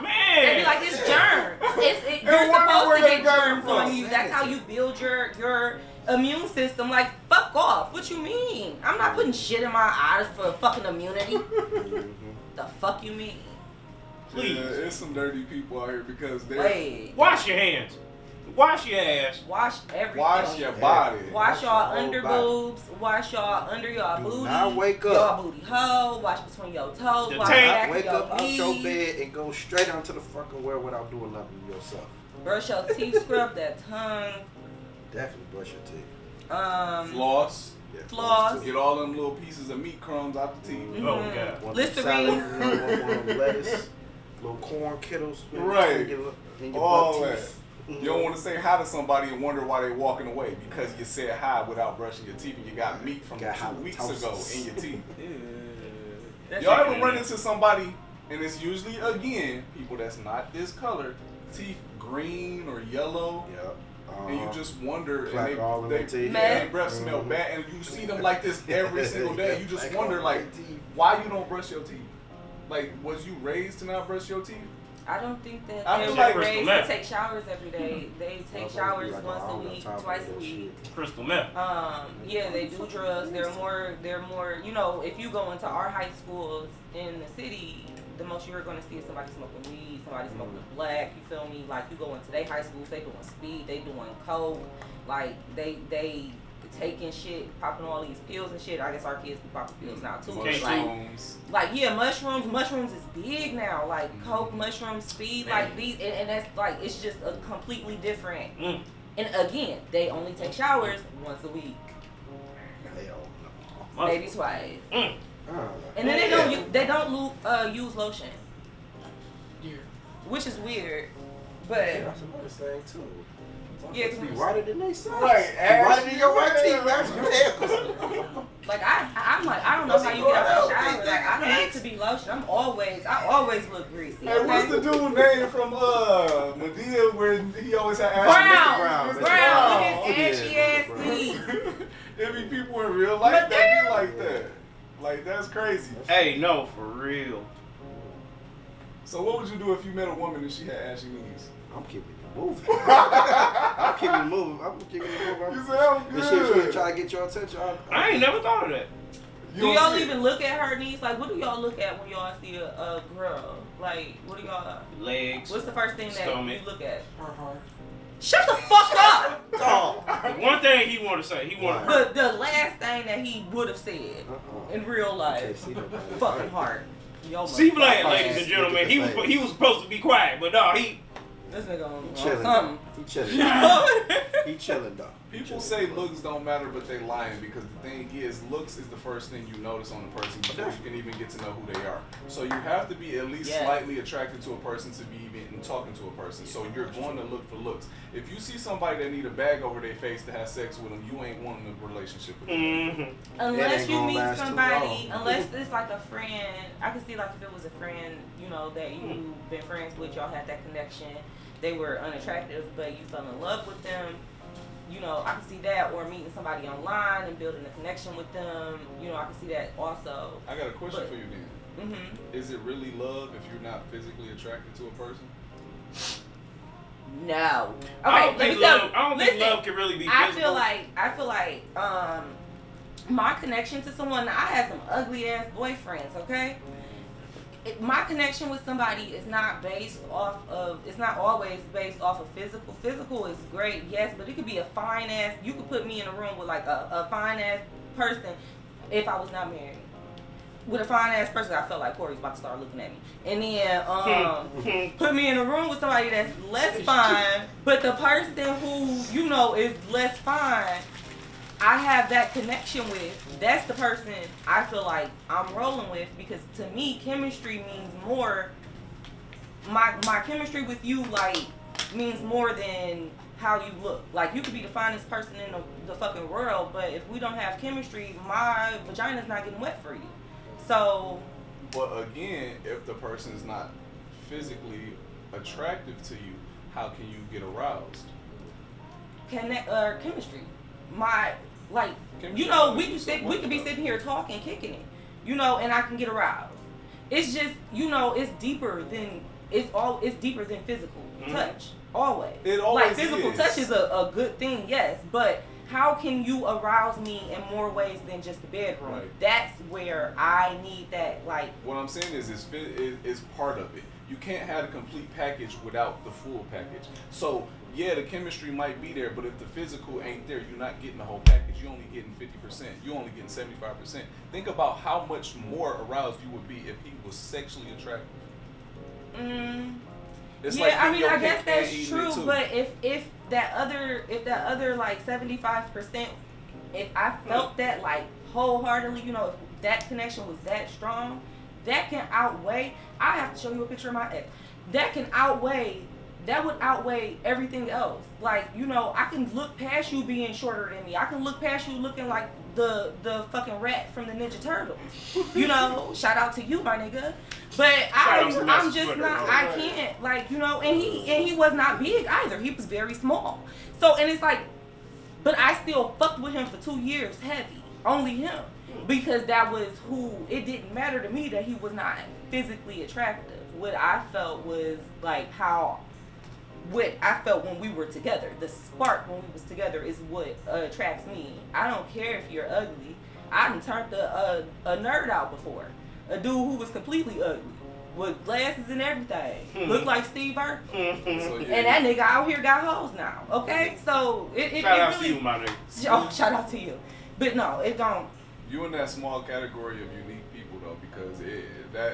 Man. They be like, it's germs. You're supposed to get germs on you. That's how you build your immune system. Like, fuck off. What you mean? I'm not putting shit in my eyes for fucking immunity. The fuck you mean? Please. Yeah, there's some dirty people out here because they're... Wash your hands. Wash your ass. Wash everything. Wash your body. Wash y'all under boobs. Wash y'all under y'all booty. Not wake up. Y'all booty hole. Wash between your toes. Wash back wake your up out knees. your bed and go straight onto the fucking well without doing nothing to yourself. Brush your teeth. Scrub that tongue. Definitely brush your teeth. Floss. Yeah, Floss. Get all them little pieces of meat crumbs out the teeth. Mm-hmm. Oh, God. One Listerine. salad, lettuce, little corn kittles. Right. In your All butt that. teeth. You don't want to say hi to somebody and wonder why they walking away because you said hi without brushing your teeth and you got meat from 2 weeks ago in your teeth. Y'all ever run into somebody, and it's usually, again, people that's not this color, teeth green or yellow, Yep. and you just wonder, Like all and of them their breath smell bad, and you see them like this every single day. You just wonder, like, why you don't brush your teeth? Like, was you raised to not brush your teeth? I don't think that I they feel were like raised to take showers every day. They take showers once a week, twice a week. Crystal meth. Yeah, they do drugs. They're more, if you go into our high schools in the city, the most you're going to see is somebody smoking weed, somebody smoking black, you feel me? Like, you go into their high schools, they doing speed, they doing coke, like, they taking shit, popping all these pills and shit. I guess our kids be popping pills now too. Mushrooms. Mushrooms is big now. Like coke, mushrooms, speed, like these, and that's like it's just a completely different. And again, they only take showers once a week, maybe twice. And then they don't use lotion, which is weird, but That's another thing too. yeah, Be whiter than they say. Right, Whiter than your white teeth. like I'm like I don't know how you get out the shower. Like I don't need to be lotion. I always look greasy. Hey, what's the dude name from Medea where he always had Brown. Mr. Brown. Look at his ashy ass teeth. There be people in real life that be like that. Like, that's crazy. Hey, no, for real. So what would you do if you met a woman and she had ashy knees? I'm keeping it moving. I'm keeping it moving. You said I'm And she good. try to get your attention. I ain't never thought of that. You Do don't y'all see it. even look at her knees? Like, what do y'all look at when y'all see a girl? Like, what do y'all? Legs. What's the first thing that Stomach. you look at? Her heart. Shut the fuck up! Dog. One thing he want to say. He want to. The last thing that he would have said in real life. Fucking heart. See, Vlad, ladies and gentlemen, he was supposed to be quiet, but no, this nigga on chilling. something. He chilling. He chilling though. People say looks don't matter, but they lying because the thing is, looks is the first thing you notice on a person before you can even get to know who they are. So you have to be at least slightly attracted to a person to be even talking to a person. So you're going to look for looks. If you see somebody that need a bag over their face to have sex with them, you ain't wanting a relationship with them. Unless you meet somebody, unless it's like a friend. I could see like if it was a friend, you know, that you've been friends with, y'all had that connection. They were unattractive, but you fell in love with them. You know, I can see that, or meeting somebody online and building a connection with them. You know, I can see that also. I got a question for you then. Is it really love if you're not physically attracted to a person? No. Okay, I don't think love can really be physical. I feel like my connection to someone, I had some ugly ass boyfriends, okay? My connection with somebody is not always based off of physical. Physical is great, yes, but it could be a fine ass, you could put me in a room with like a fine ass person if I was not married. With a fine ass person, I felt like Corey's about to start looking at me. And then put me in a room with somebody that's less fine, but the person who, you know, is less fine, I have that connection with. That's the person I feel like I'm rolling with, because to me, chemistry means more. My chemistry with you, like, means more than how you look. Like, you could be the finest person in the fucking world, but if we don't have chemistry, my vagina's not getting wet for you. So. But again, if the person is not physically attractive to you, how can you get aroused? Chemistry. You know, we could be sitting here talking, kicking it, you know, and I can get aroused. It's just, you know, it's deeper than physical touch. Always. It always like physical touch is a good thing, yes, but how can you arouse me in more ways than just the bedroom? Right. That's where I need that, like. What I'm saying is it's part of it. You can't have a complete package without the full package. So, yeah, the chemistry might be there, but if the physical ain't there, you're not getting the whole package. You're only getting 50%. You're only getting 75%. Think about how much more aroused you would be if he was sexually attractive. It's yeah, like I mean, I guess that's true, but if that other like 75%, if I felt that like wholeheartedly, you know, if that connection was that strong, that can outweigh. I have to show you a picture of my ex. That would outweigh everything else. Like, you know, I can look past you being shorter than me. I can look past you looking like the fucking rat from the Ninja Turtles. You know, shout out to you, my nigga. But I'm just not. I can't, like, you know. And he was not big either. He was very small. So, and it's like, but I still fucked with him for 2 years heavy. Only him, because that was who. It didn't matter to me that he was not physically attractive. What I felt was like what I felt when we were together. The spark when we was together is what attracts me. I don't care if you're ugly. I done turned a nerd out before. A dude who was completely ugly. With glasses and everything. Looked like Steve Irwin. And that nigga out here got hoes now. Okay? So it shout out really, to you, my nigga. Oh, shout out to you. But no, it don't. You in that small category of unique people though, because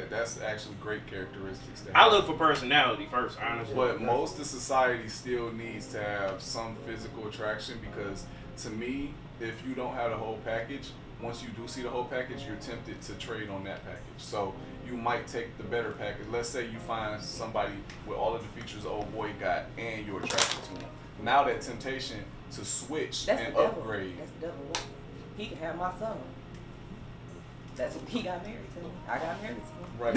that's actually great characteristics. I look for personality first, honestly. But most of society still needs to have some physical attraction, because to me, if you don't have the whole package, once you do see the whole package, you're tempted to trade on that package. So you might take the better package. Let's say you find somebody with all of the features the old boy got and you're attracted to him. Now that temptation to switch and upgrade. That's the devil. He can have my son. That's what he got married to. I got married to him. Right.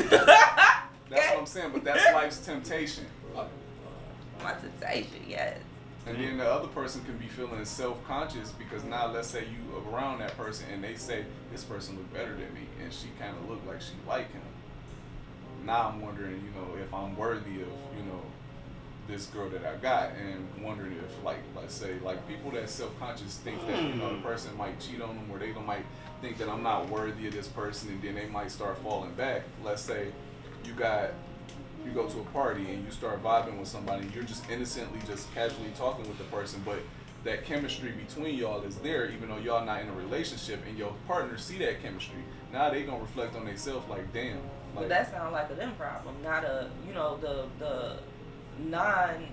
That's what I'm saying, but that's life's temptation. My temptation, yes. And then the other person can be feeling self-conscious because now let's say you around that person and they say, this person look better than me, and she kind of look like she like him. Now I'm wondering, you know, if I'm worthy of, you know, this girl that I got, and wondering if, like, let's say, like, people that self-conscious think that, you know, the person might cheat on them, or they might think that I'm not worthy of this person, and then they might start falling back. Let's say you go to a party and you start vibing with somebody, and you're just innocently just casually talking with the person, but that chemistry between y'all is there, even though y'all not in a relationship, and your partner see that chemistry. Now they gonna reflect on themselves like, damn. Like, but that sounds like a them problem, not a, you know, the non,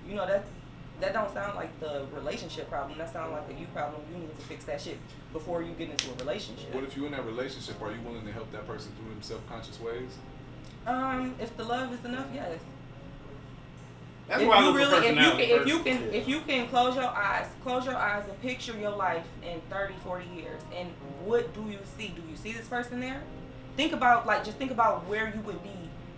you know, that don't sound like the relationship problem. That sounds like a you problem. You need to fix that shit before you get into a relationship. What if you in that relationship? Are you willing to help that person through them self-conscious ways? If the love is enough, yes. That's why I look for personality if you can close your eyes and picture your life in 30, 40 years, and what do you see? Do you see this person there? Think about where you would be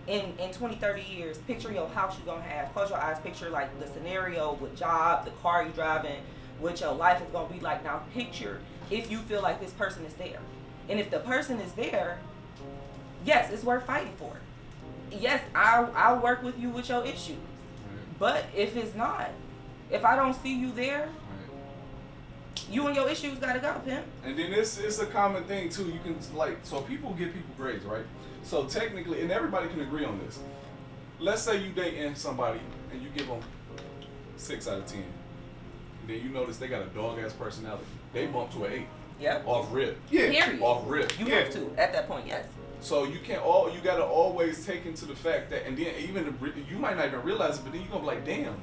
in 20, 30 years. Picture your house you're gonna have. Close your eyes, picture like the scenario with job, the car you driving, what your life is gonna be like. Now picture if you feel like this person is there. And if the person is there, yes, it's worth fighting for. Yes, I'll work with you with your issues. But if it's not, if I don't see you there, you and your issues gotta go, pimp. And then it's a common thing too. You can like, so people give people grades, right? So technically, and everybody can agree on this. Let's say you dating somebody and you give them 6 out of 10. And then you notice they got a dog ass personality. They bump to an 8. Yep. Off rip. Yeah. Period. Off rip. You have to at that point, yes. So you gotta always take into the fact that, and then even you might not even realize it, but then you're gonna be like, damn,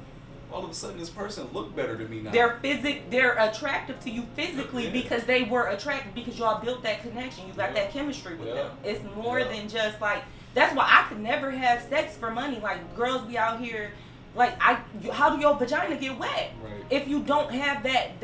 all of a sudden this person look better than me now. They're attractive to you physically because they were attracted because y'all built that connection. You got that chemistry with them. It's more than just like, that's why I could never have sex for money. Like girls be out here, like how do your vagina get wet? Right. If you don't have that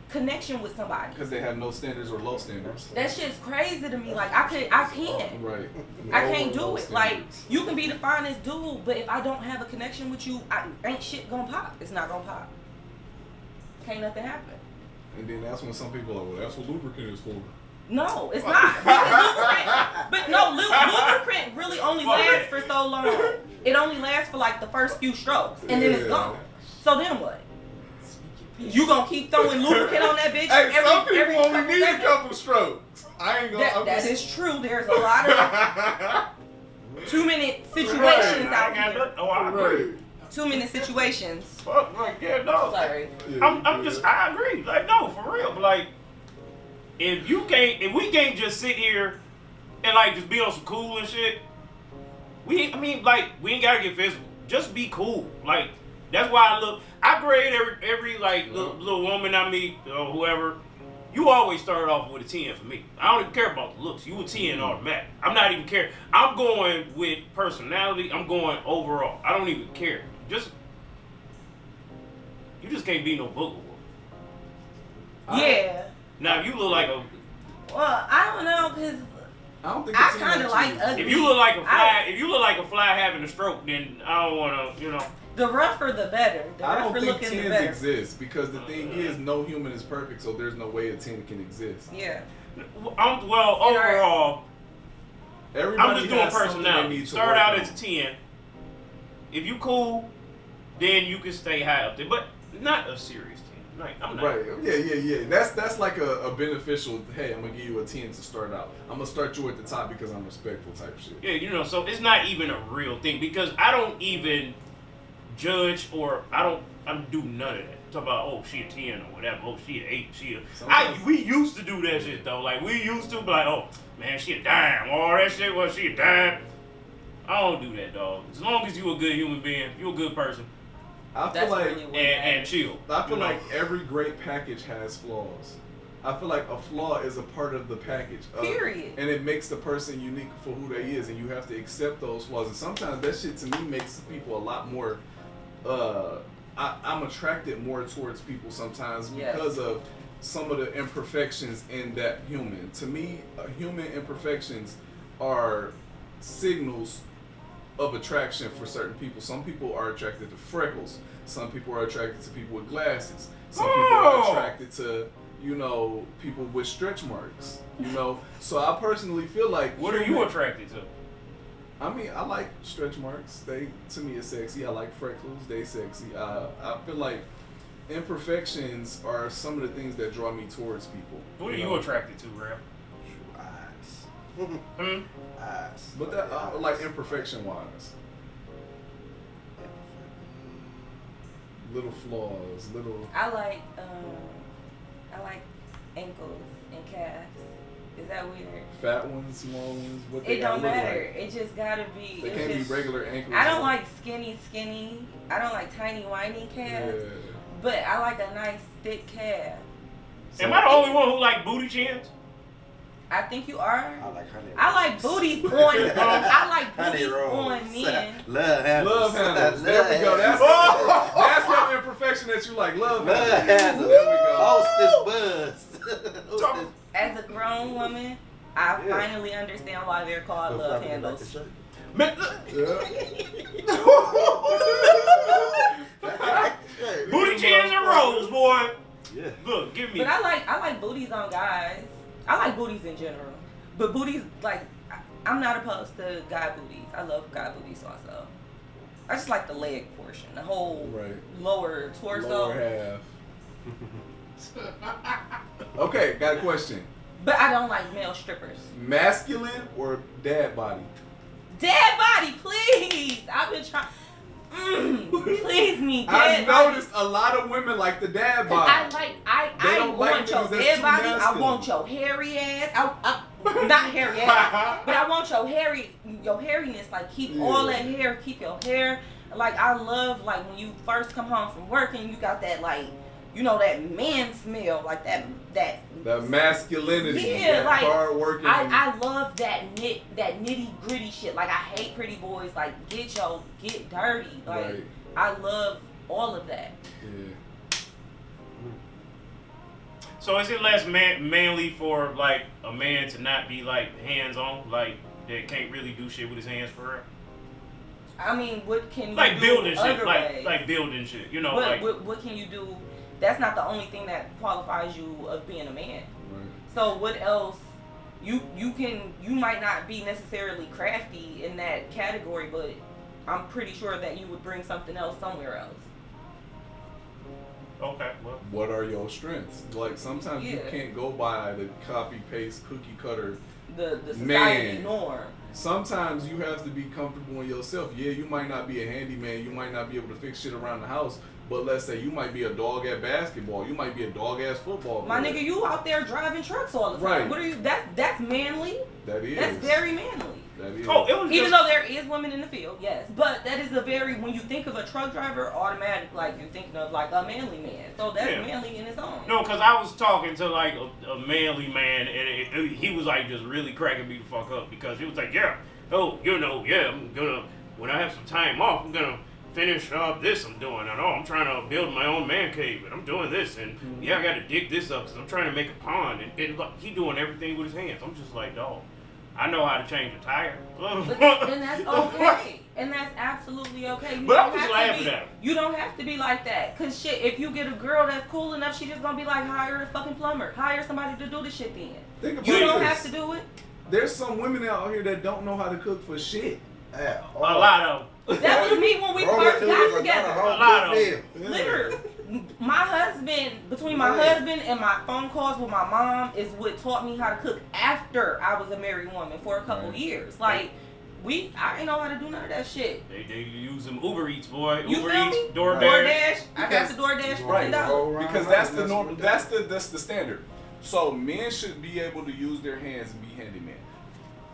connection with somebody. Because they have no standards or low standards. That shit's crazy to me. Like I can't. Right. I can't do it. Like you can be the finest dude, but if I don't have a connection with you, ain't shit gonna pop. It's not gonna pop. Can't nothing happen. And then that's when some people are like, well, that's what lubricant is for. No, it's not. But no, lubricant really only lasts for so long. It only lasts for like the first few strokes, and then it's gone. So then what? You gonna keep throwing lubricant on that bitch? Hey, some people every only need seconds? a couple strokes. I ain't gonna. That is true. There's a lot of 2-minute situations out here. Oh, I agree. 2-minute situations. Fuck, like, yeah, no. Sorry. I agree. Like, no, for real. But like, if we can't just sit here and like just be on some cool and shit, we ain't gotta get physical. Just be cool. Like, that's why I grade every like little woman I meet or whoever. You always start off with a 10 for me. I don't even care about the looks. You a 10 automatic. I'm not even care. I'm going with personality. I'm going overall. I don't even care. You just can't be no booger wolf. Yeah. Now if you look like a. Well, I don't know, cause I don't think I kind of like ugly. If you look like a fly having a stroke, then I don't want to, you know. The rougher the better. The I don't rougher think looking the 10s better. exist because the thing is, no human is perfect, so there's no way a 10 can exist. Yeah. Overall, Everybody I'm just doing has something they personality. need to Start work out on. as a 10. If you cool, then you can stay high up there, but not a serious 10. Like, I'm not. Right. Yeah. That's like a beneficial. Hey, I'm gonna give you a 10 to start out. I'm gonna start you at the top because I'm respectful type shit. Yeah, you know. So it's not even a real thing because I don't even judge or I don't do none of that. Talk about, oh, she a 10 or whatever. Oh, she an 8. We used to do that shit though. Like we used to be like, oh man, she a dime. All that shit was she a dime. I don't do that, dog. As long as you a good human being, you a good person. I feel like really and chill. I feel like every great package has flaws. I feel like a flaw is a part of the package. Period. And it makes the person unique for who they is, and you have to accept those flaws. And sometimes that shit to me makes people a lot more. I'm attracted more towards people sometimes because of some of the imperfections in that human. To me, human imperfections are signals of attraction for certain people. Some people are attracted to freckles. Some people are attracted to people with glasses. Some people are attracted to, people with stretch marks. So I personally feel like. What are you attracted to? I mean, I like stretch marks. They, to me, is sexy. I like freckles. They sexy. I feel like imperfections are some of the things that draw me towards people. What are you attracted to, Rap? Eyes. Eyes. But that, like imperfection wise. little flaws, little. I like ankles and calves. Is that weird? Fat ones, small ones, what they It don't gotta look matter. like. It just gotta be. They it's can't just, be regular ankles. I don't like skinny. I don't like tiny, whiny calves. Yeah. But I like a nice thick calf. Am I the only one who like booty chins? I think you are. I like honey. I like booties on. I like Honey booties rolls. on men. Love handles. Love handles. There we go. That's your imperfection that you like. Love Love handles. handles. There we go. Hostess buzz. Hostess. As a grown woman, I finally understand why they're called love handles. Man, booty chins and rolls, boy. Yeah. Look, give me. But I like booties on guys. I like booties in general. But booties, like, I'm not opposed to guy booties. I love guy booties also. I just like the leg portion, the whole lower torso. Lower half. Okay, got a question. But I don't like male strippers. Masculine or dad body? Dad body, please. I've been trying. Please me, I dad body. noticed a lot of women like the dad body. I don't want like your niggas that's dead too body. I masculine. want your hairy ass. Not hairy ass, but I want your hairiness. Like keep all that hair. Keep your hair. Like I love like when you first come home from work and you got that like that man smell like that masculinity. Yeah, that like hard working. I love that nitty gritty shit. Like I hate pretty boys. Like get dirty. Like I love all of that. Yeah. So is it less manly for like a man to not be like hands on, like that can't really do shit with his hands for real? I mean, what can you like do building other shit, ways? like building shit, But like what can you do? That's not the only thing that qualifies you of being a man. Right. So what else? You might not be necessarily crafty in that category, but I'm pretty sure that you would bring something else somewhere else. Okay, well. What are your strengths? Like sometimes you can't go by the copy paste cookie cutter. The society norm. Sometimes you have to be comfortable in yourself. Yeah, you might not be a handyman. You might not be able to fix shit around the house. But let's say you might be a dog at basketball. You might be a dog ass football player. My nigga, you out there driving trucks all the time. Right. What are you? That's manly. That is. That's very manly. That is. Oh, it was Even though there is women in the field, yes, but that is when you think of a truck driver, automatic like you're thinking of like a manly man. So that's manly in its own. No, because I was talking to like a manly man, and he was like just really cracking me the fuck up because he was like, I'm gonna when I have some time off, I'm gonna finish up this I'm doing. I'm trying to build my own man cave, and I'm doing this, and I got to dig this up because I'm trying to make a pond, and like, he doing everything with his hands. I'm just like, dog, I know how to change a tire. And that's okay. And that's absolutely okay. But I'm just laughing at him. You don't have to be like that. Because shit, if you get a girl that's cool enough, she just going to be like, hire a fucking plumber. Hire somebody to do the shit then. Think about you don't this. have to do it. There's some women out here that don't know how to cook for shit. Yeah. A lot of them. That was me when we first got together. A lot of them. Literally. My husband, between my husband and my phone calls with my mom is what taught me how to cook after I was a married woman for a couple years. Like, I didn't know how to do none of that shit. They use them Uber Eats, boy. You Uber feel Eats, me? DoorDash. I got the DoorDash for Right. $10. Because that's the norm. That's the standard. So men should be able to use their hands and be handyman.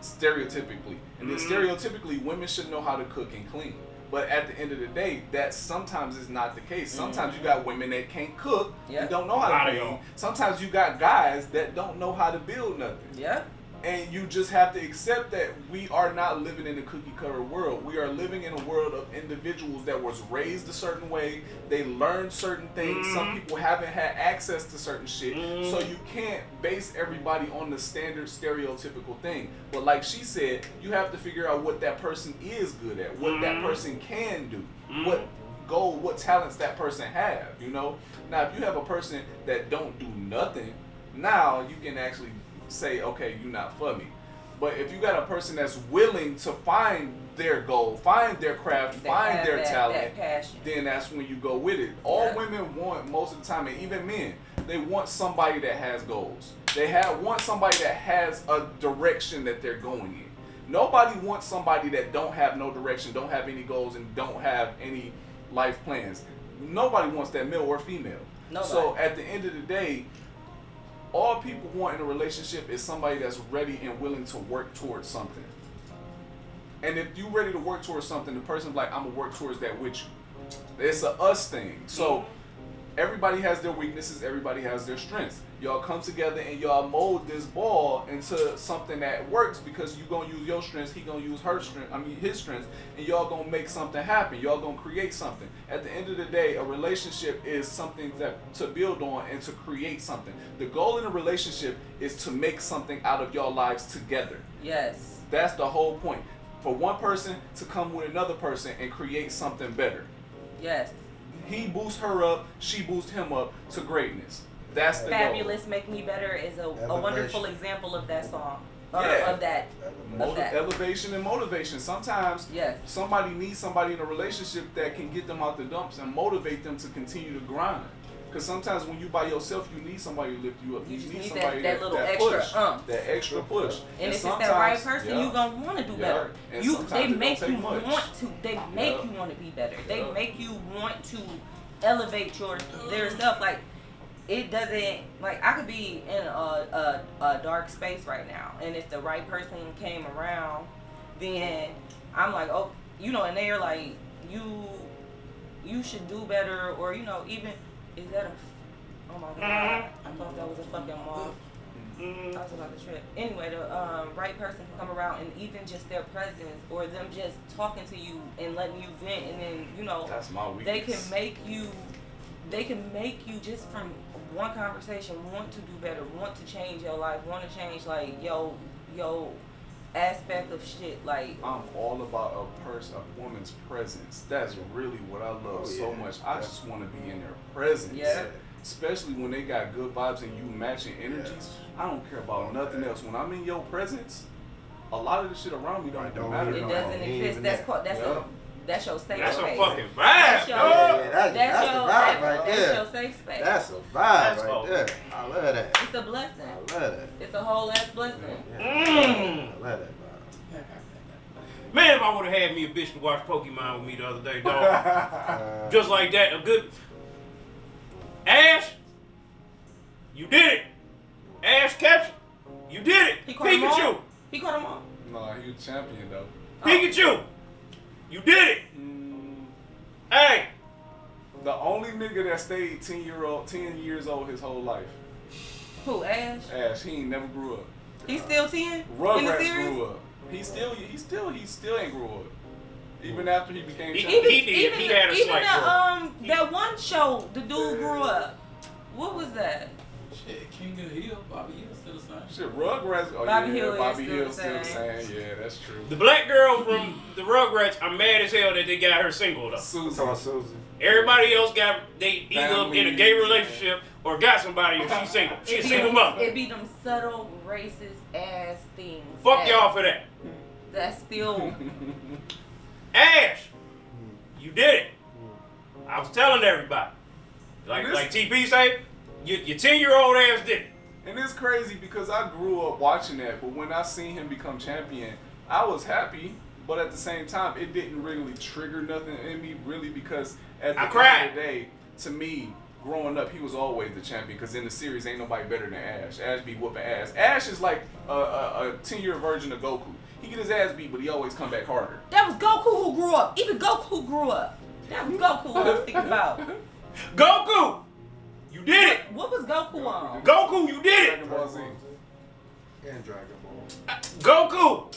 Stereotypically. And then stereotypically, women should know how to cook and clean. But at the end of the day, that sometimes is not the case. Sometimes you got women that can't cook and don't know how to clean. Sometimes you got guys that don't know how to build nothing. Yeah. And you just have to accept that we are not living in a cookie cutter world. We are living in a world of individuals that was raised a certain way. They learned certain things. Some people haven't had access to certain shit. So you can't base everybody on the standard stereotypical thing. But like she said, you have to figure out what that person is good at, what that person can do, what talents that person have, you know? Now, if you have a person that don't do nothing, now you can actually say, okay, you're not for me. But if you got a person that's willing to find their goal, find their craft, find their talent, then that's when you go with it. All women want most of the time, and even men, they want somebody that has goals. They want somebody that has a direction that they're going in. Nobody wants somebody that don't have no direction, don't have any goals, and don't have any life plans. nobody wants that, male or female. Nobody. So at the end of the day, all people want in a relationship is somebody that's ready and willing to work towards something. And if you ready to work towards something, the person's like, I'm gonna work towards that with you. It's a us thing. So everybody has their weaknesses, everybody has their strengths. Y'all come together and y'all mold this ball into something that works, because you gonna use your strengths, he gonna use his strengths, and y'all gonna make something happen. Y'all gonna create something. At the end of the day, a relationship is something that to build on and to create something. The goal in a relationship is to make something out of your lives together. Yes. That's the whole point. For one person to come with another person and create something better. Yes. He boosts her up, she boosts him up to greatness. That's the Fabulous goal. Make Me Better is a wonderful example of that song. Or Yeah. of that. Elevation and motivation. Sometimes somebody needs somebody in a relationship that can get them out the dumps and motivate them to continue to grind. Because sometimes when you by yourself, you need somebody to lift you up. You just need need somebody that little extra push, that extra push. And if it's that right person, you gonna want to do better. And They make you much. want to. They make you want to be better. They make you want to elevate their self. Like, it doesn't, like, I could be in a dark space right now, and if the right person came around, then I'm like, oh, you know, and they're like, you should do better, or, you know, even, is that a, oh my God, I thought that was a fucking moth. I was about to trip. Anyway, the right person can come around, and even just their presence, or them just talking to you and letting you vent, and then, you know, that's my weakness. they can make you just from one conversation want to do better, want to change your life, want to change, like, yo aspect of shit. Like, I'm all about a woman's presence. That's really what I love so much. I just want to be in their presence. Yeah. Especially when they got good vibes and you matching energies. I don't care about nothing else. When I'm in your presence, a lot of the shit around me don't even matter. It doesn't exist. That's your safe space. That's a fucking vibe. That's the vibe right there. That's your safe space. That's a vibe right there. I love that. It's a blessing. I love that. It's a whole ass blessing. I love that vibe. Man, if I would have had me a bitch to watch Pokemon with me the other day, dog. Just like that, a good Ash, you did it. Ash Ketchum, you did it. Pikachu. He caught him on. No, he was champion though. Pikachu, you did it. Hey. The only nigga that stayed 10 years old his whole life. Who, Ash? Ash, he ain't never grew up. He's still 10? Rugrats in the series? grew up. He still ain't grew up. Even after he became champion. He did. He had a slight growth. That one show, the dude grew up. What was that? Shit, King of the Hill, Bobby Hill still the same. Shit, Rugrats. Oh Bobby yeah, Hill Bobby is Hill still the same. Yeah, that's true. The black girl from the Rugrats, I'm mad as hell that they got her single though. Susan. Everybody else they either in a gay relationship or got somebody and she's single. She's a single mother. It be them subtle, racist ass things. Fuck y'all for that. That's still. Ash, you did it. I was telling everybody. Like TP say, your 10-year-old ass did it. And it's crazy because I grew up watching that, but when I seen him become champion, I was happy, but at the same time, it didn't really trigger nothing in me, really, because at the end of the day, to me, growing up, he was always the champion, because in the series, ain't nobody better than Ash. Ash be whooping ass. Ash is like a 10-year version of Goku. He get his ass beat, but he always come back harder. That was Goku who grew up. Even Goku grew up. That was Goku who I was thinking about. Goku! You did it! What was Goku on? Goku, you did it! Dragon Ball Z. And Dragon Ball. Goku!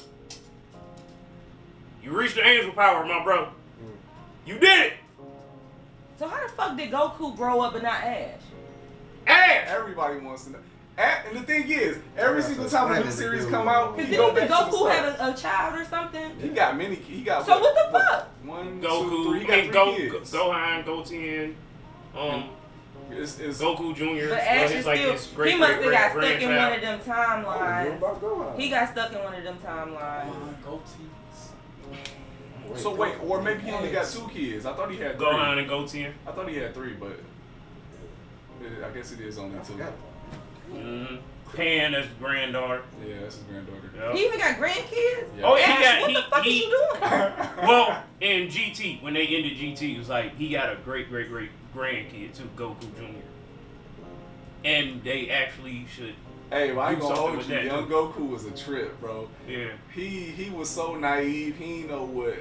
You reached the angel power, my brother. You did it! So how the fuck did Goku grow up but not Ash? Ash! Everybody wants to know. And the thing is, every single time a new series come out, Because he go back didn't to the Goku start. have a child or something? He got many. He got. So what the fuck? 1, Goku, 2, 3. He got 3 kids. Gohan, Goten, It's Goku Jr. But Ash is still, he must have got stuck in grandchild. one of them timelines. He got stuck in one of them timelines. So wait, or maybe he only got 2 kids. I thought he had 3. Gohan and Goten. I thought he had 3, but I guess it is only 2. Mm-hmm. Pan, that's his granddaughter. Yeah, that's his granddaughter. Yep. He even got grandkids? Yeah. Oh, yeah, Ash, what the fuck is you doing? Well, in GT, when they ended GT, it was like he got a great grandkid too, Goku Jr. And they actually should. Hey, I ain't do gonna something hold with you. that, Young too. Goku was a trip, bro. Yeah. He was so naive. He didn't know what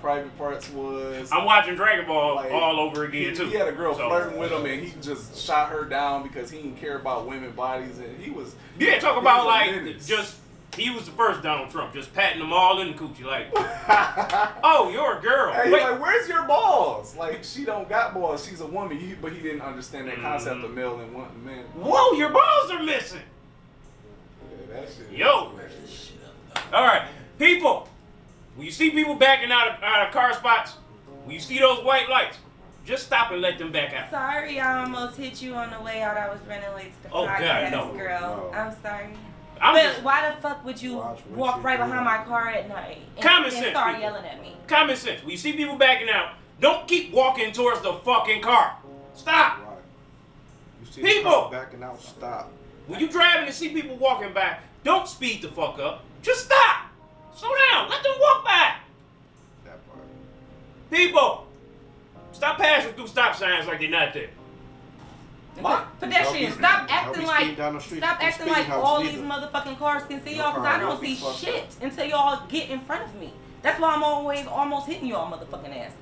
private parts was. I'm watching Dragon Ball Like, all over again too. He had a girl So- flirting with him, and he just shot her down because he didn't care about women's bodies, and he was. Yeah, talk he about was a like menace. just he was the first Donald Trump, just patting them all in the coochie like, oh, you're a girl. Hey, Wait, like, where's your balls? Like, she don't got balls. She's a woman. But he didn't understand that concept of male and man. whoa, your balls are missing. Yeah, that shit. Yo. All right, people. When you see people backing out of car spots, when you see those white lights, just stop and let them back out. Sorry, I almost hit you on the way out. I was running late to the Oh, God, podcast, no. girl. No. I'm sorry. I'm But just why the fuck would you Watch what walk you right do. behind my car at night Common and sense, start people. yelling at me? common sense. When you see people backing out, don't keep walking towards the fucking car. Stop. Right. You see People! the car backing out, stop. When you driving and see people walking by, don't speed the fuck up. Just stop. Slow down. Let them walk by. That part. People, stop passing through stop signs like they're not there. Pedestrians, Don't be- stop don't acting be like speeding down the street. stop Don't acting speed like house all neither. these motherfucking cars can see Your y'all, because car I don't will be see fucked shit up. until y'all get in front of me. That's why I'm always almost hitting y'all motherfucking asses.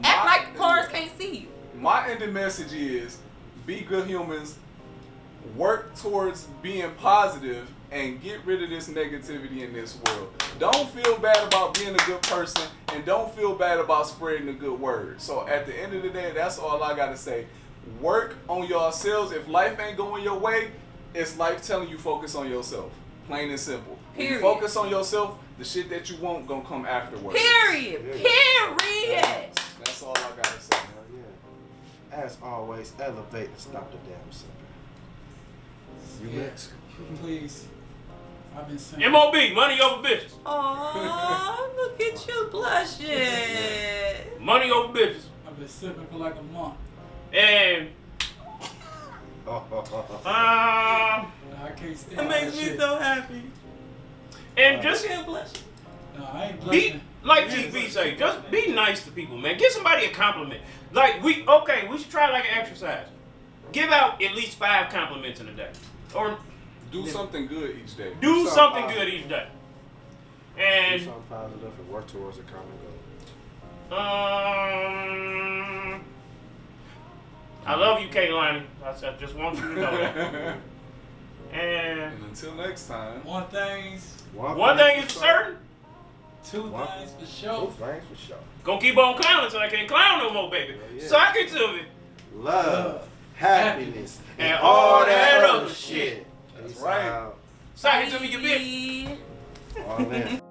Act like cars can't see you. My ending message is be good humans, work towards being positive, and get rid of this negativity in this world. Don't feel bad about being a good person, and don't feel bad about spreading the good word. So at the end of the day, that's all I gotta say. Work on yourselves. If life ain't going your way, it's life telling you focus on yourself. Plain and simple. When you Period. focus on yourself, the shit that you want gonna come afterwards. Period. Period. That's all I gotta say. Hell yeah. As always, elevate and stop the damn sucker. You next. Please. I've been saying. MOB, money over bitches. Oh, look at you blushing. Money over bitches. I've been sipping for like a month. And I can't stand It makes that me shit. so happy. just Can't blush. No, I ain't be blushing. like TB say, just be nice to people, man. Give somebody a compliment. Like we should try like an exercise. Give out at least 5 compliments in a day, or Do something good each day. do something good each day. Do And something positive and work towards a common goal. I love you, Kaylani. I just want you to know that. And And until next time. One thing's, one thing is for certain, two One- things for Two sure. things for sure. gonna keep on clowning till I can't clown no more, baby. Yeah. Suck it to me. Love, happiness, And all that other shit. That's Peace right. out. Suck it to me, you bitch. Bye. All in.